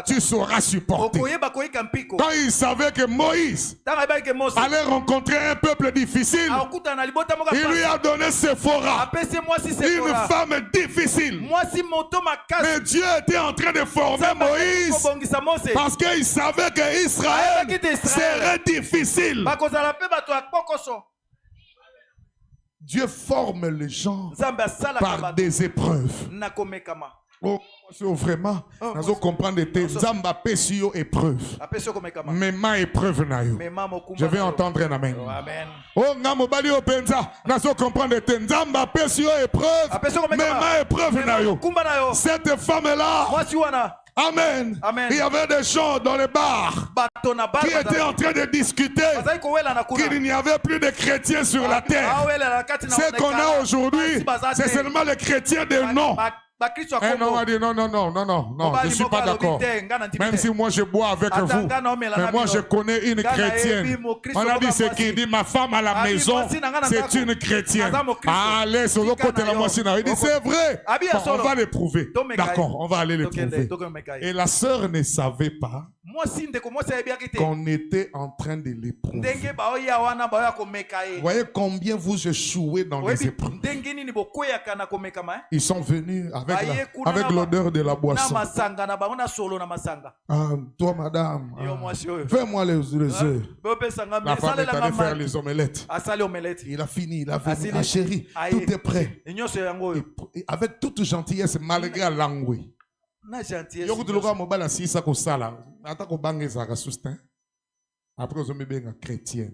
tu sauras supporter. Quand il savait que Moïse allait rencontrer un peuple difficile, il lui a donné Séphora, une femme difficile. Mais Dieu était en train de former Moïse parce qu'il savait que Israël serait difficile. Dieu forme les gens par des épreuves. Oh, vraiment, nous comprenons des Zamba Pessio épreuve. Mais ma épreuve na yo. Je vais entendre un amen. Oh, Namobali Openza, nous comprenons des Zamba Pessio épreuve. Mais ma épreuve na yo. Cette femme-là, Amen. Amen. Il y avait des gens dans les bars qui étaient en train de discuter qu'il n'y avait plus de chrétiens sur la terre. Ce qu'on a aujourd'hui, c'est seulement les chrétiens de nom. Un homme a dit non, je ne suis pas d'accord. Même si moi je bois avec vous, mais moi je connais une chrétienne. On a dit ce qu'il dit, ma femme à la maison, c'est une chrétienne. Allez, sur le côté de la moitié. Il dit c'est vrai. Bon, on va l'éprouver. D'accord, on va aller l'éprouver. Et la sœur ne savait pas qu'on était en train de l'éprouver. Vous voyez combien vous échouez dans les épreuves. Ils sont venus avec l'odeur de la boisson. Ah, toi, madame, fais-moi les œufs. La femme est allée faire les omelettes. Il a fini, il a fini. Ah, chérie, tout est prêt. Et avec toute gentillesse, malgré l'angoisse. Après, vous avez bien chrétien.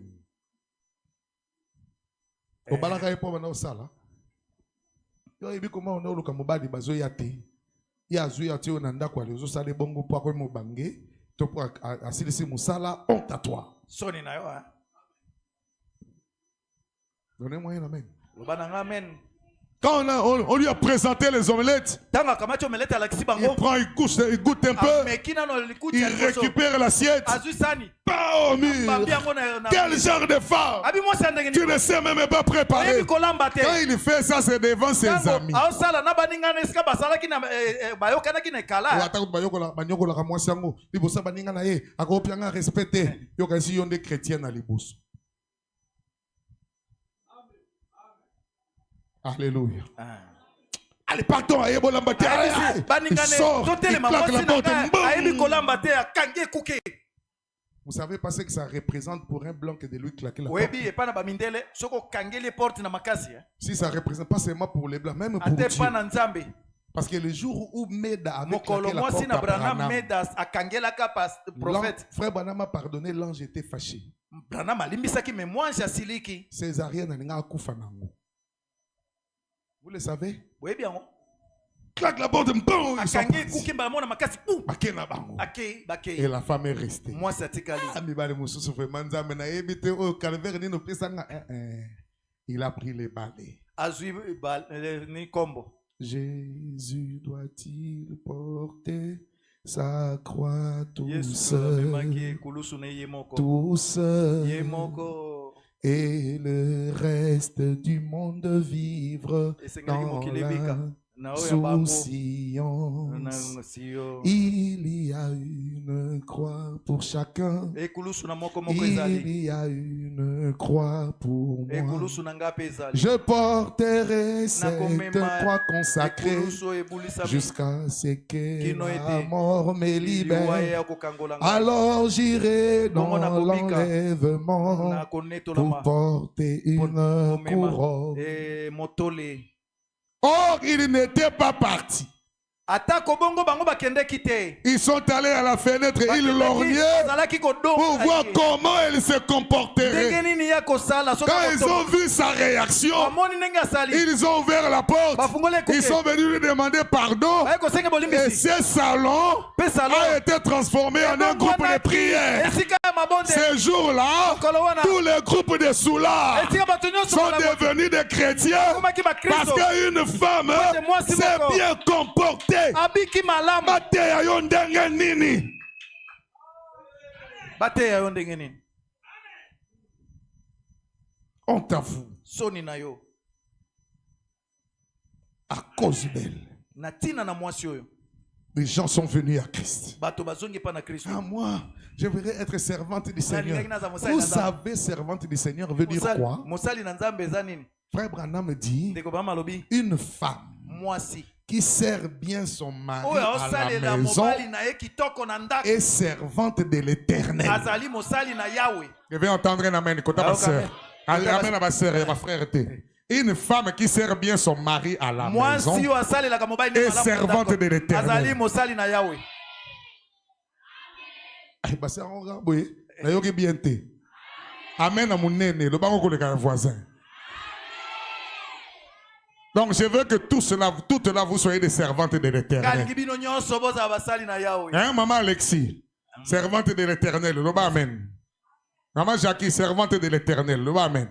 Au balaka pas maintenant sala. Yo ebi comment on a le kamobadi bazo yate. Ya azu yate onanda kwa lezo sale bongo po kwa mobange to po asilisi musala honte à toi. Soni na yo hein. Donnez-moi un amen. Amen. Quand on lui a présenté les omelettes, il prend une couche, il goûte un peu, il récupère l'assiette, pas au mur. Quel genre de femme? Tu ne sais même pas préparer. Quand il fait ça, c'est devant ses amis. Alléluia. Allez, partons. Il sort, il claque la porte. Vous savez pas ce que ça représente pour un blanc que de lui claquer la porte. Si ça représente pas seulement pour les blancs, même pour Dieu. Parce que le jour où Meda avait claqué la porte à Branham, frère Branham a pardonné, l'ange était fâché. Césarien n'a pas fait. Vous le savez? Oui, bien. Claque la porte, et la femme est restée. Il a pris les balais. Jésus doit-il porter sa croix tout seul, tout seul, et le reste du monde vivre dans l'insouciance. Il y a une croix pour chacun. Il y a une croix pour moi. Je porterai cette croix consacrée jusqu'à ce que la mort me libère. Alors j'irai dans l'enlèvement pour porter une couronne. Or, il n'était pas parti. Ils sont allés à la fenêtre, ils lorgnaient pour voir comment elle se comporterait. Quand ils ont vu sa réaction, ils ont ouvert la porte. Ils sont venus lui demander pardon. Et ce salon a été transformé en un groupe de prière. Ces jours-là, tous les groupes de soulats sont devenus des chrétiens parce qu'une femme s'est bien comportée. Abiki malama bate ya yo ndenge nini. Bate ya yo ndenge nini. On t'avoue. Soni na yo. À cause d'elle. Natina na mwasi oyo. Les gens sont venus à Christ. Ah, moi, je voudrais être servante du Seigneur. Vous savez, servante du Seigneur veut dire quoi? Frère Branham me dit, une femme qui sert bien son mari à la maison est servante de l'Éternel. Je vais entendre un amen côté ma soeur. Amen à ma soeur et ma frère. Une femme qui sert bien son mari à la maison est servante de l'Éternel. Amen à mon aîné, le bango de voisin. Donc je veux que toutes là vous soyez des servantes de l'Éternel. Hein, maman Alexis, servante de l'Éternel. Le amen. Maman Jackie, servante de l'Éternel. Le amen.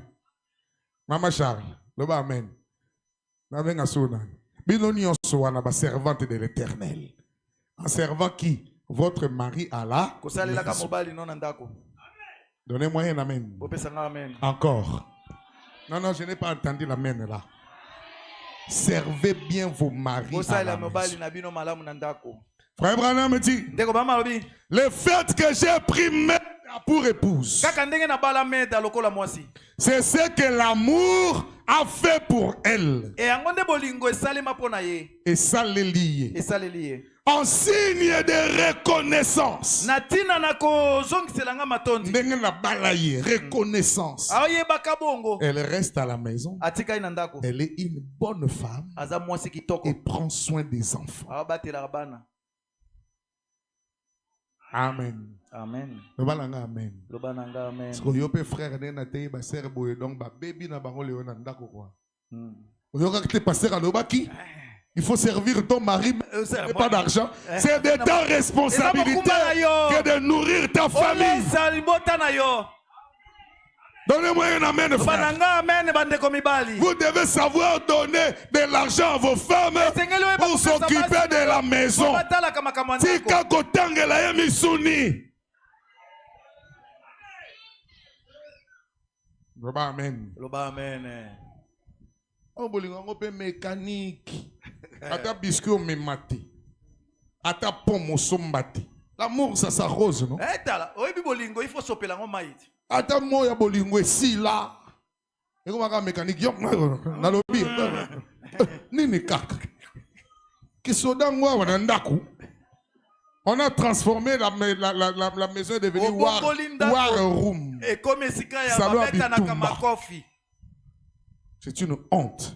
Maman Charles, le amen. Maman Asuna. Binonio soana ba servante de l'Éternel. En servant qui? Votre mari à la. Donnez-moi un amen. Encore. Non, je n'ai pas entendu l'amen là. Servez bien vos maris à la maison. Frère Branham me dit, le fait que j'ai pris mère pour épouse, c'est ce que l'amour a fait pour elle. Et ça les lié. En signe de reconnaissance. Reconnaissance. Elle reste à la maison. Elle est une bonne femme et prend soin des enfants. Amen. Amen. Amen. Parce que yo pe frère nena te ba sœur boye donc ba baby na bango le na ndako quoi. Yo ka te passer à l'obaki. Il faut servir ton mari, mais pas d'argent. C'est de ta responsabilité que de nourrir ta famille. Donnez-moi un amen, frère. Vous devez savoir donner de l'argent à vos femmes pour s'occuper de la maison. Tika kotangela ya misuni. Amen. Amen. On bolingo pe mécanique. Ata biscuit au memati. Ata pomme au sombati. L'amour ça s'arrose, non? Il faut soper la maït. Ata moya bolingo si là. Et comment ka mécanique yo na lobi. Nini kaka. Kisoda ngwa wana ndaku. On a transformé la maison est devenue war room. Et comme ça doit être c'est une honte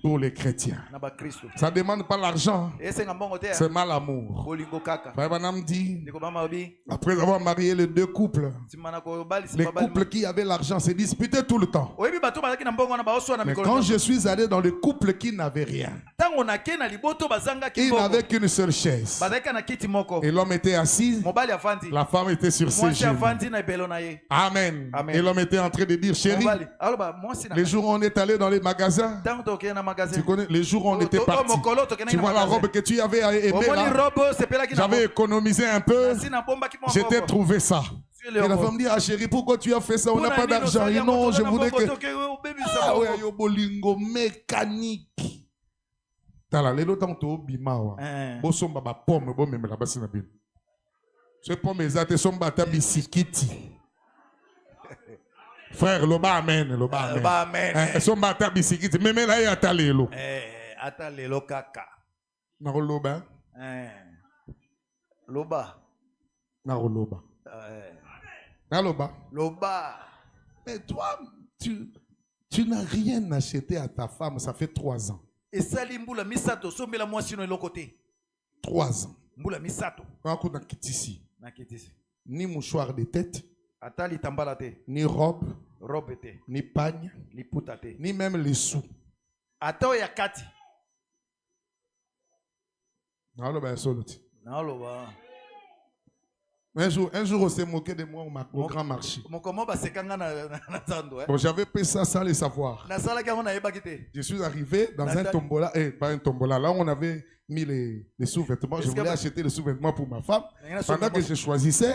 pour les chrétiens. Ça ne demande pas l'argent. C'est mal l'amour. Après avoir marié les deux couples, les couples qui avaient l'argent se disputaient tout le temps. Mais quand je suis allé dans les couples qui n'avaient rien, ils n'avaient qu'une seule chaise. Et l'homme était assis, la femme était sur ses genoux. Amen. Et l'homme était en train de dire, chérie, les jours où on est allé dans les magasins, tu connais, les jours où on était parti, tu vois la robe que tu avais aimée là, j'avais économisé un peu, j'étais trouvé ça. Et la femme dit, ah chérie, pourquoi tu as fait ça? On n'a pas d'argent. Et non, je voudrais que... Ah ouais, yo bolingo mécanique. Tala, les autres ont bimawa. Bosomba ba pomme, bo même la basse na bin. Ce pomme ezate somba ta bisikiti. Frère, loba amen, loba amen. Somba ta bisikiti, même là y a talelo. Atalelo kaka. Na loba. Loba. Na loba. Loba. Loba. Mais toi, tu n'as rien acheté à ta femme, ça fait 3 ans. Et sali mbula misato sombela mwasi no côté. 3 ans. Mbula misato. Na kitisi. Ni mouchoir de tête. Atali tambala te. Ni robe. Robe te. Ni pagne. Ni puta te. Ni même les sous. Atao ya kati. Na loba soloti. Na loba. Un jour, on s'est moqué de moi au grand marché. Bon, j'avais fait ça sans le savoir. Je suis arrivé dans un tombola, pas un tombola, là où on avait mis les sous-vêtements. Je voulais acheter les sous-vêtements pour ma femme. Pendant que je choisissais,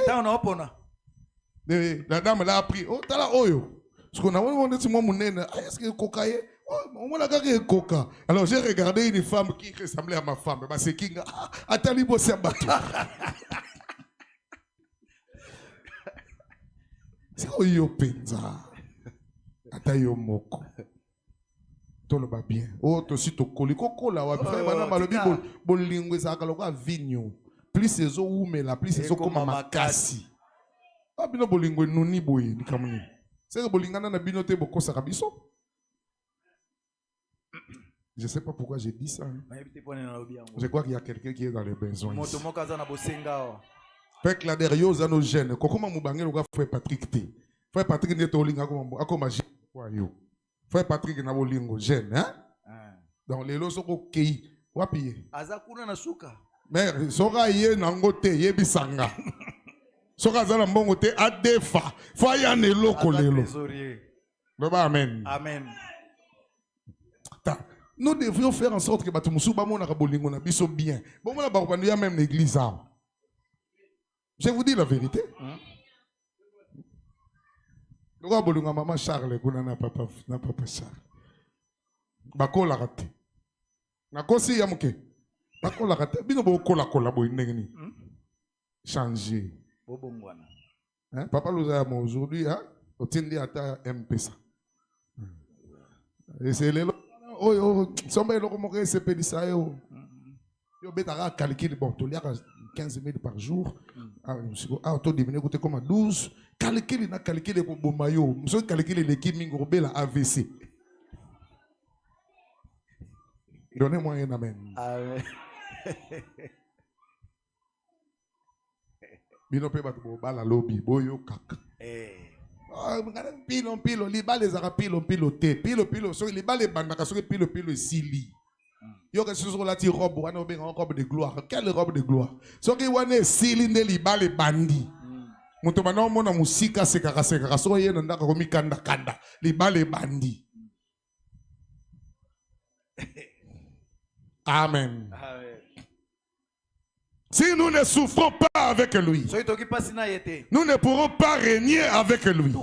la dame l'a appris. Oh, t'as la oyo. Parce qu'on a dit, moi, mon nène, est-ce que coca est? Oh, on a gagné coca. Alors j'ai regardé une femme qui ressemblait à ma femme. C'est qui? Attends, c'est un bateau. C'est quoi yo penza? Ata yo moko. Tout le va bien. Oh, to si to koli koko la wa frère bana malobi bolingwe za kaloka vinyo. Plus ezo umela, plus ezo koma makasi. Ba bino bolingwe nuni boye ni kamuni. C'est que bolingana na bino te boko sa kabiso. Je sais pas pourquoi j'ai dit ça. Je crois qu'il y a quelqu'un qui est dans les besoins. Fait que là derrière aux nos jeunes, comment moubanger le frère Patrick T. Frère Patrick n'est pas olinga comme agir quoi yo. Frère Patrick n'a pas olingo jeune hein. Dans les lots, ok. Wapi. Azakuna na suka. Mais soka ye nangote ye bisanga. Soka zala mbongo te adefa. Faut y en eloko lelo. Amen. Amen. Nous devrions faire en sorte que Batumusu Bamona Rabolingo na biso bien. Bon, on a même l'église. Je vous dis la vérité. Le roi Bolunga maman Charles, na papa Charles. Bako la raté. Na kosi yamuke. Bako la raté. Bino bo kola boy ndengeni. Changer. Hein, papa nous a aujourd'hui, hein, au tindi ata MPSA. Et c'est les oh, sommet le remonter c'est pédissa yo. Yo betara calculer bon, tu lia 15 000 par jour. Ah, to deviner côté comme 12. Calculer na calculer pour bomayo. Monsieur calculer l'équipe Mingobe la AVC. Donnez-moi un amen. Amen. Bino pe batu bo bala lobby boyo kaka. Pilo, liba les ara pilo te, pilo, so liba les bandaka so pilo sili. Yo que sur la ti robe, wana obenga robe de gloire. Quelle robe de gloire? So ki wana sili nde liba les bandi. Muto bana mona musika sekaka so yena ndaka ko mikanda kanda, liba les bandi. Amen. Si nous ne souffrons pas avec lui, nous ne pourrons pas régner avec lui.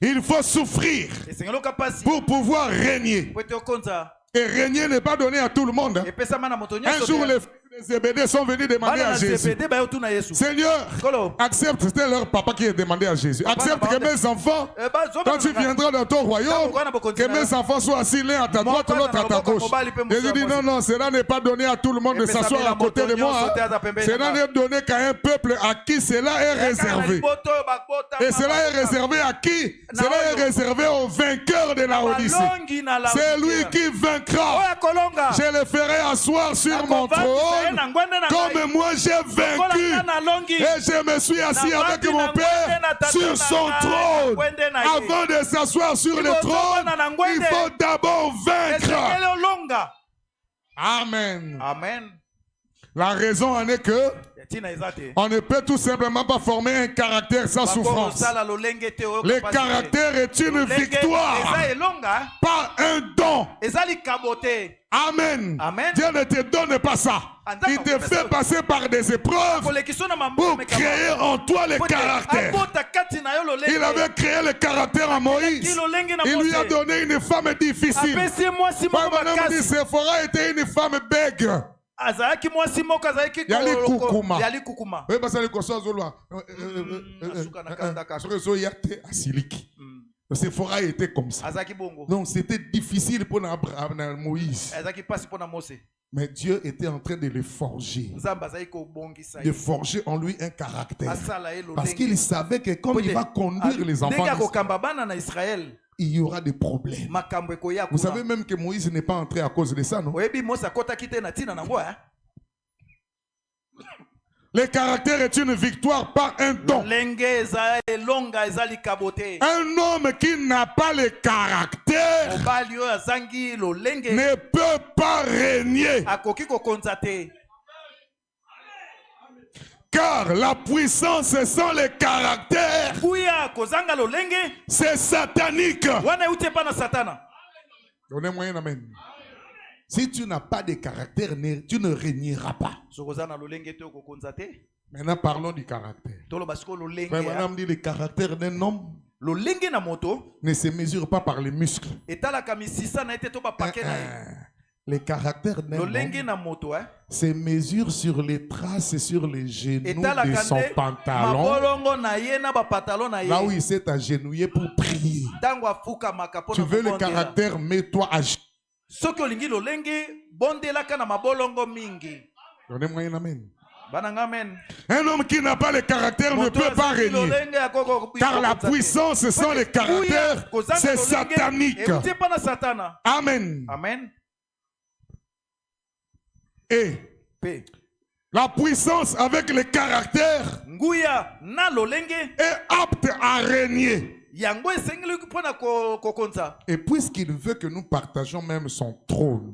Il faut souffrir pour pouvoir régner. Et régner n'est pas donné à tout le monde. Un jour, les Zébédée sont venus demander à Jésus. Seigneur, accepte, c'était leur papa qui a demandé à Jésus. Accepte que mes enfants, quand tu viendras dans ton royaume, que mes enfants soient assis l'un à ta droite, l'autre à ta gauche. Jésus dit non, cela n'est pas donné à tout le monde de s'asseoir à côté de moi. Cela n'est donné qu'à un peuple à qui cela est réservé. Et cela est réservé à qui? Cela est réservé aux vainqueurs de la Odyssée. C'est lui qui vaincra. Je le ferai asseoir sur mon trône. Comme moi j'ai vaincu et je me suis assis avec mon Père sur son trône. Avant de s'asseoir sur le trône, il faut d'abord vaincre. Amen. Amen. La raison en est que on ne peut tout simplement pas former un caractère sans souffrance. Le caractère est une victoire, pas un don. Amen. Amen. Dieu ne te donne pas ça. Il te fait passer par des épreuves pour créer en toi le caractère. Il avait créé le caractère à Moïse. Il lui a donné une femme difficile. Madame dit, Séphora était une femme bègue. Yali kukuma. Oui, parce que Séphora était comme ça. Donc c'était difficile pour Moïse. Mais Dieu était en train de le forger. De forger en lui un caractère. Parce qu'il savait que comme il va conduire les enfants d'Israël, il y aura des problèmes. Vous savez même que Moïse n'est pas entré à cause de ça, non? Le caractère est une victoire, pas un don. Un homme qui n'a pas le caractère ne peut pas régner. Car la puissance sans le caractère, c'est satanique. Donnez-moi un amen. Si tu n'as pas de caractère, tu ne régneras pas. Maintenant, parlons du caractère. Madame dit le caractère d'un homme ne se mesure pas par les muscles. Le caractère d'un homme se mesure sur les traces et sur les genoux de son pantalon. Là où il s'est agenouillé pour prier. Tu veux le caractère, mets-toi à genoux. Donnez-moi un amen. Un homme qui n'a pas le caractère ne peut pas régner. Car la puissance sans le caractère, c'est satanique. Amen. Amen. Et la puissance avec le caractère est apte à régner. Et puisqu'il veut que nous partagions même son trône,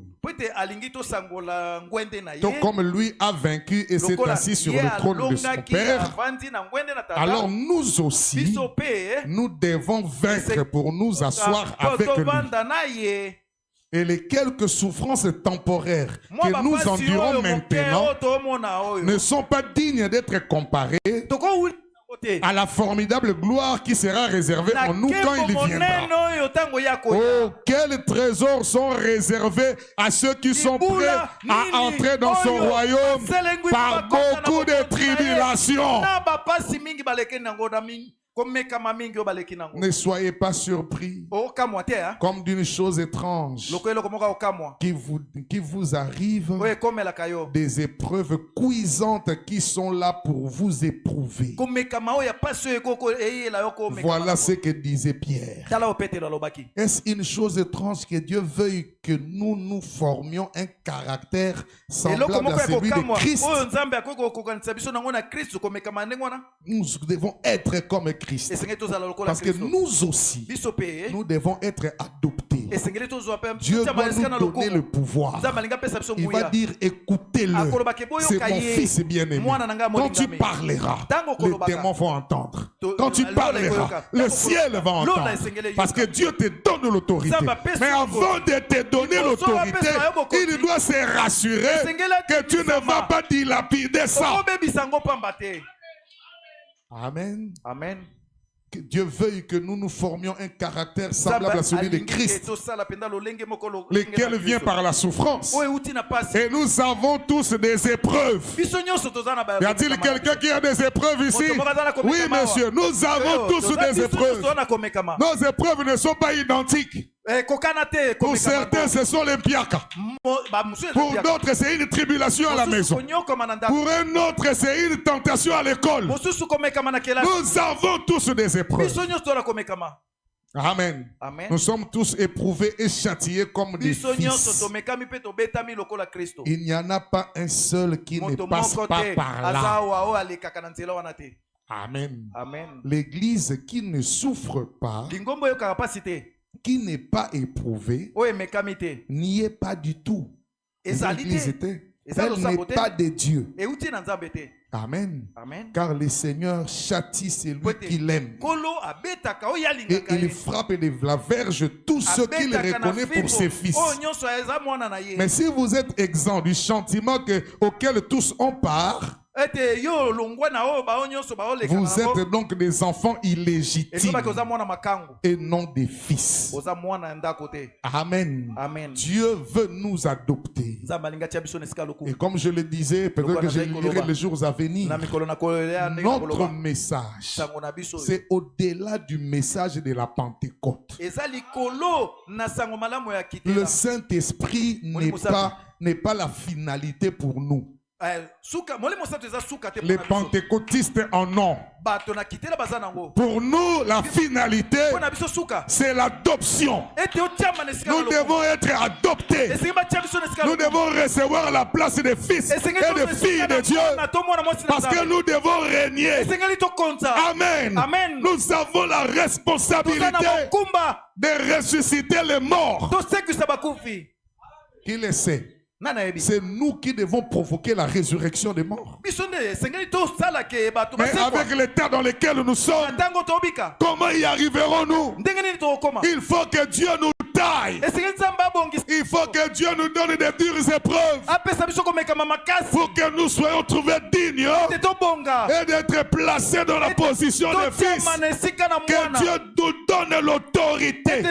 donc comme lui a vaincu et s'est assis sur le trône de son Père, alors nous aussi, nous devons vaincre pour nous asseoir avec lui. Et les quelques souffrances temporaires que nous endurons maintenant ne sont pas dignes d'être comparées à la formidable gloire qui sera réservée en nous quand il viendra. Oh, quels trésors sont réservés à ceux qui sont prêts à entrer dans son royaume par beaucoup de tribulations. Ne soyez pas surpris comme d'une chose étrange qui vous arrive, des épreuves cuisantes qui sont là pour vous éprouver. Voilà ce que disait Pierre. Est-ce une chose étrange que Dieu veuille que nous formions un caractère semblable à celui de Christ? Nous devons être comme Christ. Parce que nous aussi, nous devons être adoptés. Dieu doit nous donner le pouvoir. Il va dire, écoutez-le. C'est mon fils bien-aimé. Quand tu parleras, les démons vont entendre. Quand tu parleras, le ciel va entendre. Parce que Dieu te donne l'autorité. Mais avant de te donner l'autorité, il doit se rassurer que tu ne vas pas dilapider ça. Amen. Amen. Que Dieu veuille que nous formions un caractère semblable à celui de Christ, lequel vient par la souffrance. Et nous avons tous des épreuves. Y a-t-il quelqu'un qui a des épreuves ici? Oui, monsieur, nous avons tous des épreuves. Nos épreuves ne sont pas identiques. Pour certains, ce sont les piakas. Pour d'autres, c'est une tribulation à la maison. Pour un autre, c'est une tentation à l'école. Nous avons tous des épreuves. Amen. Amen. Nous sommes tous éprouvés et châtiés comme des fils. Il n'y en a pas un seul qui ne passe pas par là. Amen. Amen. L'église qui ne souffre pas, qui n'est pas éprouvée, n'y est pas du tout. L'église elle n'est pas de Dieu. Amen. Amen. Car le Seigneur châtie celui qu'il aime. Et il frappe de la verge tous ceux qu'il reconnaît pour ses fils. Mais si vous êtes exempt du châtiment auquel tous on part, vous êtes donc des enfants illégitimes et non des fils. Amen. Amen. Dieu veut nous adopter. Et comme je le disais, peut-être que je lirai les jours à venir, notre message, c'est au-delà du message de la Pentecôte. Le Saint-Esprit n'est pas la finalité pour nous. Les pentecôtistes en ont. Pour nous, la finalité, c'est l'adoption. Nous devons être adoptés. Nous devons recevoir la place des fils et des filles de Dieu. Parce que nous devons régner. Amen. Amen. Nous avons la responsabilité de ressusciter les morts. Qui le sait? C'est nous qui devons provoquer la résurrection des morts. Mais avec l'état dans lequel nous sommes, comment y arriverons-nous? Il faut que Dieu nous taille. Il faut que Dieu nous donne des dures épreuves pour que nous soyons trouvés dignes et d'être placés dans la position de fils. Que Dieu nous donne l'autorité.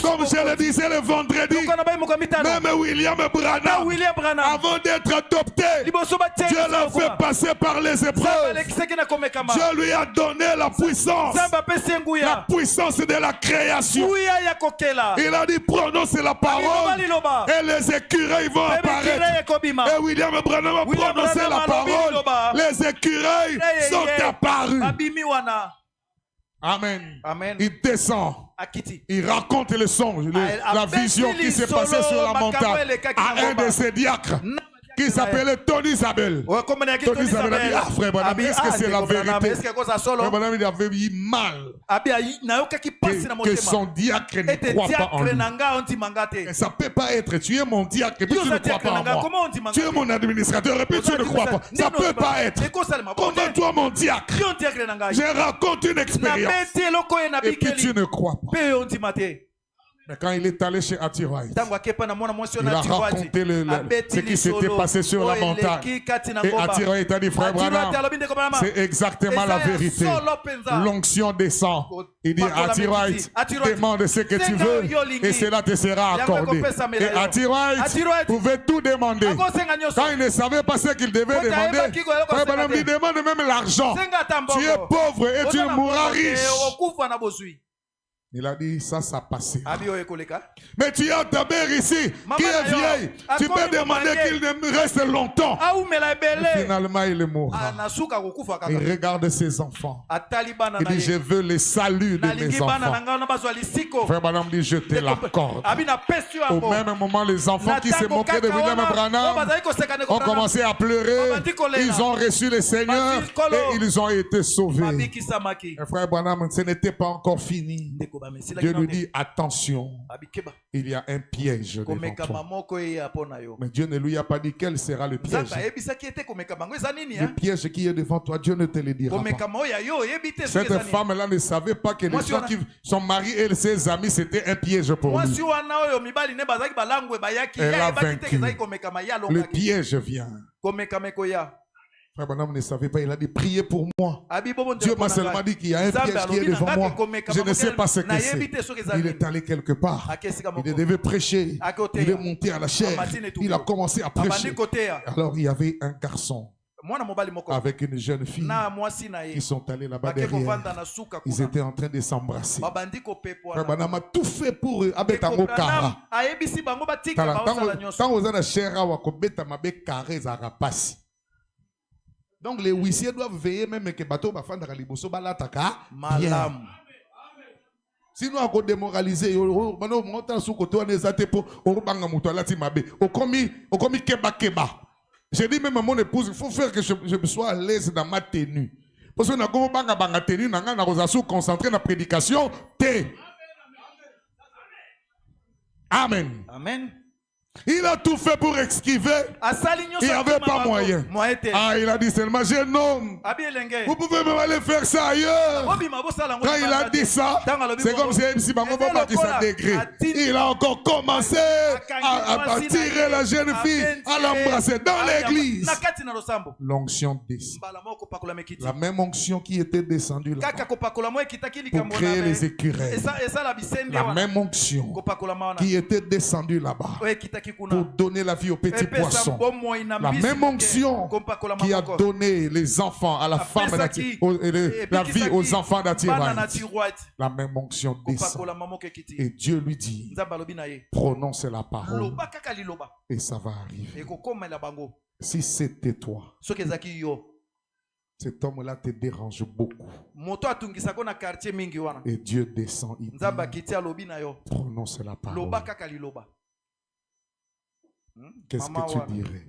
Comme je le disais le vendredi, même William Branham, avant d'être adopté, Dieu l'a fait passer par les épreuves. Dieu lui a donné la puissance de la création. Il a dit prononce la parole et les écureuils vont apparaître. Et William Branham a prononcé la parole. Les écureuils sont apparus. Amen. Amen. Il descend. Il raconte le songe, la vision qui s'est passée sur la montagne à un de ses diacres. qui s'appelait Tony Isabel. Tony Isabel a dit, ah frère Branham, est-ce que c'est la vérité? Frère Branham, il avait eu mal que son diacre ne croit pas en lui. Mais ça ne peut pas être, tu es mon diacre et puis tu ne crois pas en moi. Tu es mon administrateur et puis tu ne crois pas. Ça ne peut pas être. Comment toi mon diacre, je raconte une expérience et puis tu ne crois pas. Mais quand il est allé chez Atiroïd, il a raconté ce qui s'était passé sur la montagne. Et Atiroïd a dit, frère Branham, c'est exactement la vérité. L'onction descend. Il dit, Atiroïd, demande ce que tu veux et cela te sera accordé. Et Atiroïd pouvait tout demander. Quand il ne savait pas ce qu'il devait demander, frère Branham lui demande même l'argent. Tu es pauvre et tu mourras riche. Il a dit, ça passé. Mais tu as ta mère ici, qui est vieille. Tu peux demander qu'il me reste longtemps. Et finalement, il est mort. Il regarde ses enfants. Il dit, je veux le salut de mes enfants. Frère Branham dit, je te l'accorde. Au même moment, les enfants qui se moquaient de William Branham ont commencé à pleurer. Ils ont reçu le Seigneur et ils ont été sauvés. Frère Branham, ce n'était pas encore fini. Dieu lui dit, attention, il y a un piège devant toi. Mais Dieu ne lui a pas dit quel sera le piège. Le piège qui est devant toi, Dieu ne te le dira pas. Cette femme-là ne savait pas que les gens qui sont mariés et ses amis, c'était un piège pour lui. Elle a vaincu. Le piège vient. Frère Branham ne savait pas, il a dit, priez pour moi. Dieu m'a seulement dit qu'il y a un piège qui est devant moi. Je ne sais pas ce que c'est. Il est allé quelque part. Il devait prêcher. Il est monté à la chaire. Il a commencé à prêcher. Alors il y avait un garçon avec une jeune fille qui sont allés là-bas derrière. Ils étaient en train de s'embrasser. Frère Branham a tout fait pour eux. Donc les huissiers doivent veiller même que bateau va faire liboso balataka bien. Sinon on démoraliser maintenant montant sous côté on ezate pour orubanga muto alati mabe. Okomi keba. J'ai dit même à mon épouse, il faut faire que je sois à l'aise dans ma tenue. Parce que na go banga tenue na na rosasu concentré na prédication té. Amen. Amen. Il a tout fait pour esquiver. Il n'y avait pas moyen. Ah, il a dit seulement, jeune homme, vous pouvez même aller faire ça ailleurs. Quand il a dit ça, c'est comme si il a encore commencé à tirer la jeune fille, à l'embrasser dans l'église. L'onction descend. La même onction qui était descendue là pour créer les écureuils. La même onction qui était descendue là-bas pour donner la vie aux petits poissons. La même onction qui a donné les enfants à la femme la vie aux enfants d'Atiroïd. La même onction descend. Et Dieu lui dit, prononce la parole et ça va arriver. Si c'était toi, cet homme-là te dérange beaucoup. Et Dieu descend, il dit, prononce la parole. Qu'est-ce que tu dirais?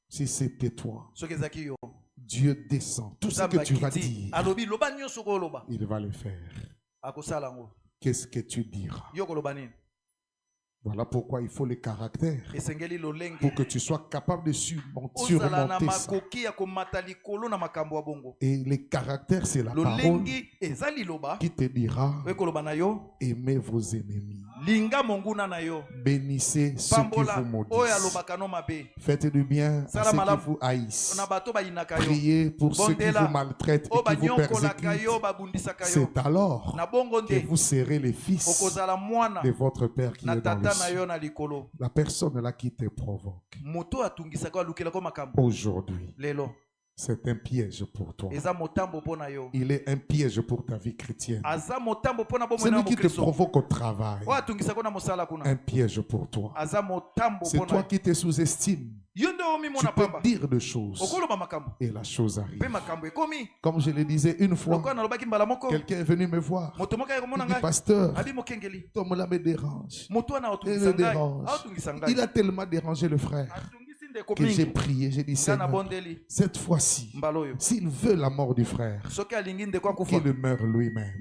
Si c'était toi, Dieu descend. Tout ce que tu vas dire, il va le faire. Qu'est-ce que tu diras? Voilà pourquoi il faut le caractère pour que tu sois capable de surmonter ça. Et le caractère, c'est la parole qui te dira, aimez vos ennemis, bénissez ceux qui vous maudissent, faites du bien à ceux qui vous haïssent, priez pour ceux qui vous maltraitent et qui vous persécutent. C'est alors que vous serez les fils de votre Père qui est dans le ciel. La personne là qui te provoque aujourd'hui, C'est un piège pour toi. Il est un piège pour ta vie chrétienne. Celui qui te provoque au travail. Un piège pour toi. C'est toi qui te sous-estimes. Tu peux dire des choses et la chose arrive. Comme je le disais une fois, quelqu'un est venu me voir. Il dit, pasteur, Tom là me dérange. Il me dérange. Il a tellement dérangé le frère que j'ai prié. J'ai dit, Seigneur, cette fois-ci, s'il veut la mort du frère, qu'il meure lui-même.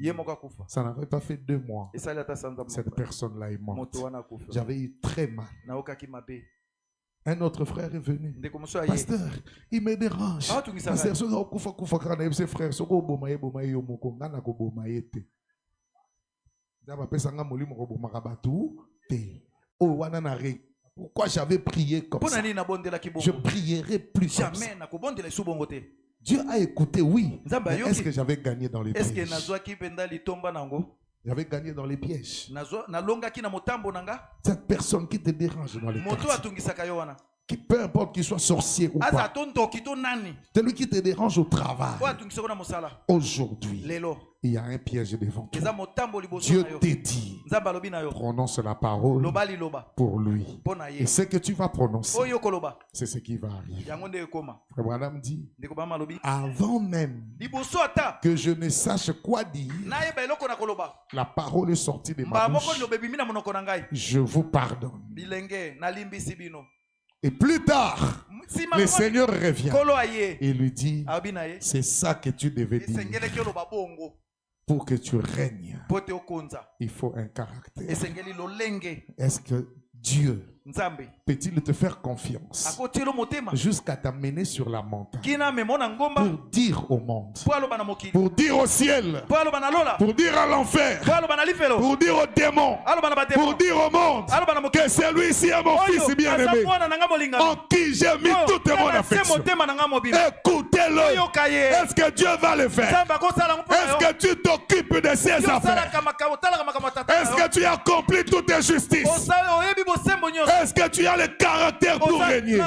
Ça n'avait pas fait 2 mois. Cette personne-là est morte. J'avais eu très mal. Un autre frère est venu. Pasteur, il me dérange. Pasteur, ses frères, pourquoi j'avais prié comme ça? Je prierai plus comme ça. Dieu a écouté, oui. Mais est-ce que j'avais gagné dans les pièges? J'avais gagné dans les pièges. Cette personne qui te dérange dans les quartiers, qui peu importe qu'il soit sorcier ou pas, celui qui te dérange au travail, aujourd'hui, il y a un piège devant toi. Dieu te dit, prononce la parole pour lui. Et ce que tu vas prononcer, c'est ce qui va arriver. Frère Branham dit, avant même que je ne sache quoi dire, la parole est sortie de ma bouche. Je vous pardonne. Et plus tard, le Seigneur revient et lui dit, c'est ça que tu devais dire. Pour que tu règnes, il faut un caractère. Est-ce que Dieu peut-il te faire confiance jusqu'à t'amener sur la montagne pour dire au monde, pour dire au ciel, pour dire à l'enfer, pour dire aux démons, pour dire au monde que celui-ci est mon fils bien-aimé en qui j'ai mis toute mon affection? Écoutez-le. Est-ce que Dieu va le faire? Est-ce que tu t'occupes de ses affaires? Est-ce que tu accomplis toute tes justices? Est-ce que tu as le caractère pour régner?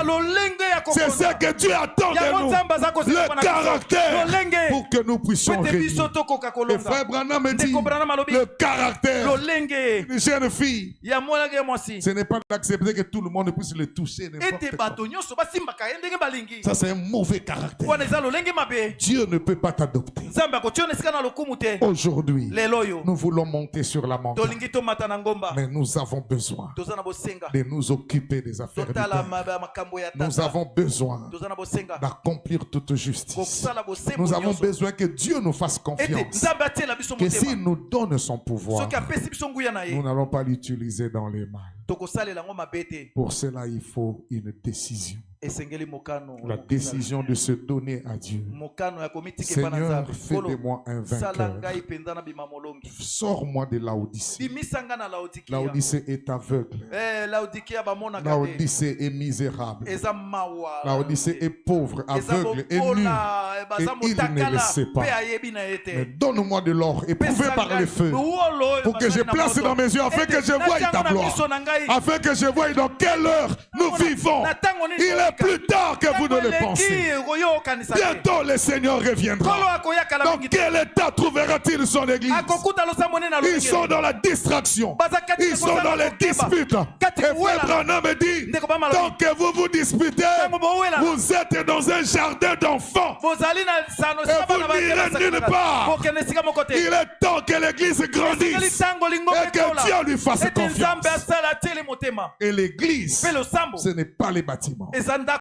C'est ce que tu attends de nous. Le caractère pour que nous puissions régner. Et frère Branham me dit, le caractère d'une jeune fille, ce n'est pas d'accepter que tout le monde puisse le toucher n'importe quoi. Ça c'est un mauvais caractère. Dieu ne peut pas t'adopter. Aujourd'hui, nous voulons monter sur la montagne, mais nous avons besoin de nous occuper des affaires du Père. Nous avons besoin d'accomplir toute justice. Nous avons besoin que Dieu nous fasse confiance, que s'il nous donne son pouvoir, nous n'allons pas l'utiliser dans les mal. Pour cela, il faut une décision. La décision de se donner à Dieu. Seigneur, fais de moi un vainqueur. Sors-moi de Laodicée. Laodicée est aveugle. Laodicée est misérable. Laodicée est pauvre, aveugle et nu. Et il ne le sait pas. Mais donne-moi de l'or éprouvé par le feu pour que je place dans mes yeux afin que je voie ta gloire. Afin que je voie dans quelle heure nous vivons. Il est plus tard que vous ne le pensez. Bientôt le Seigneur reviendra. Dans quel état trouvera-t-il son église? Ils sont dans la distraction. Ils sont dans les disputes. Et frère Branham me dit, tant que vous vous disputez, vous êtes dans un jardin d'enfants. Et vous n'irez nulle part. Il est temps que l'église grandisse et que Dieu lui fasse confiance. Et l'église, ce n'est pas les bâtiments.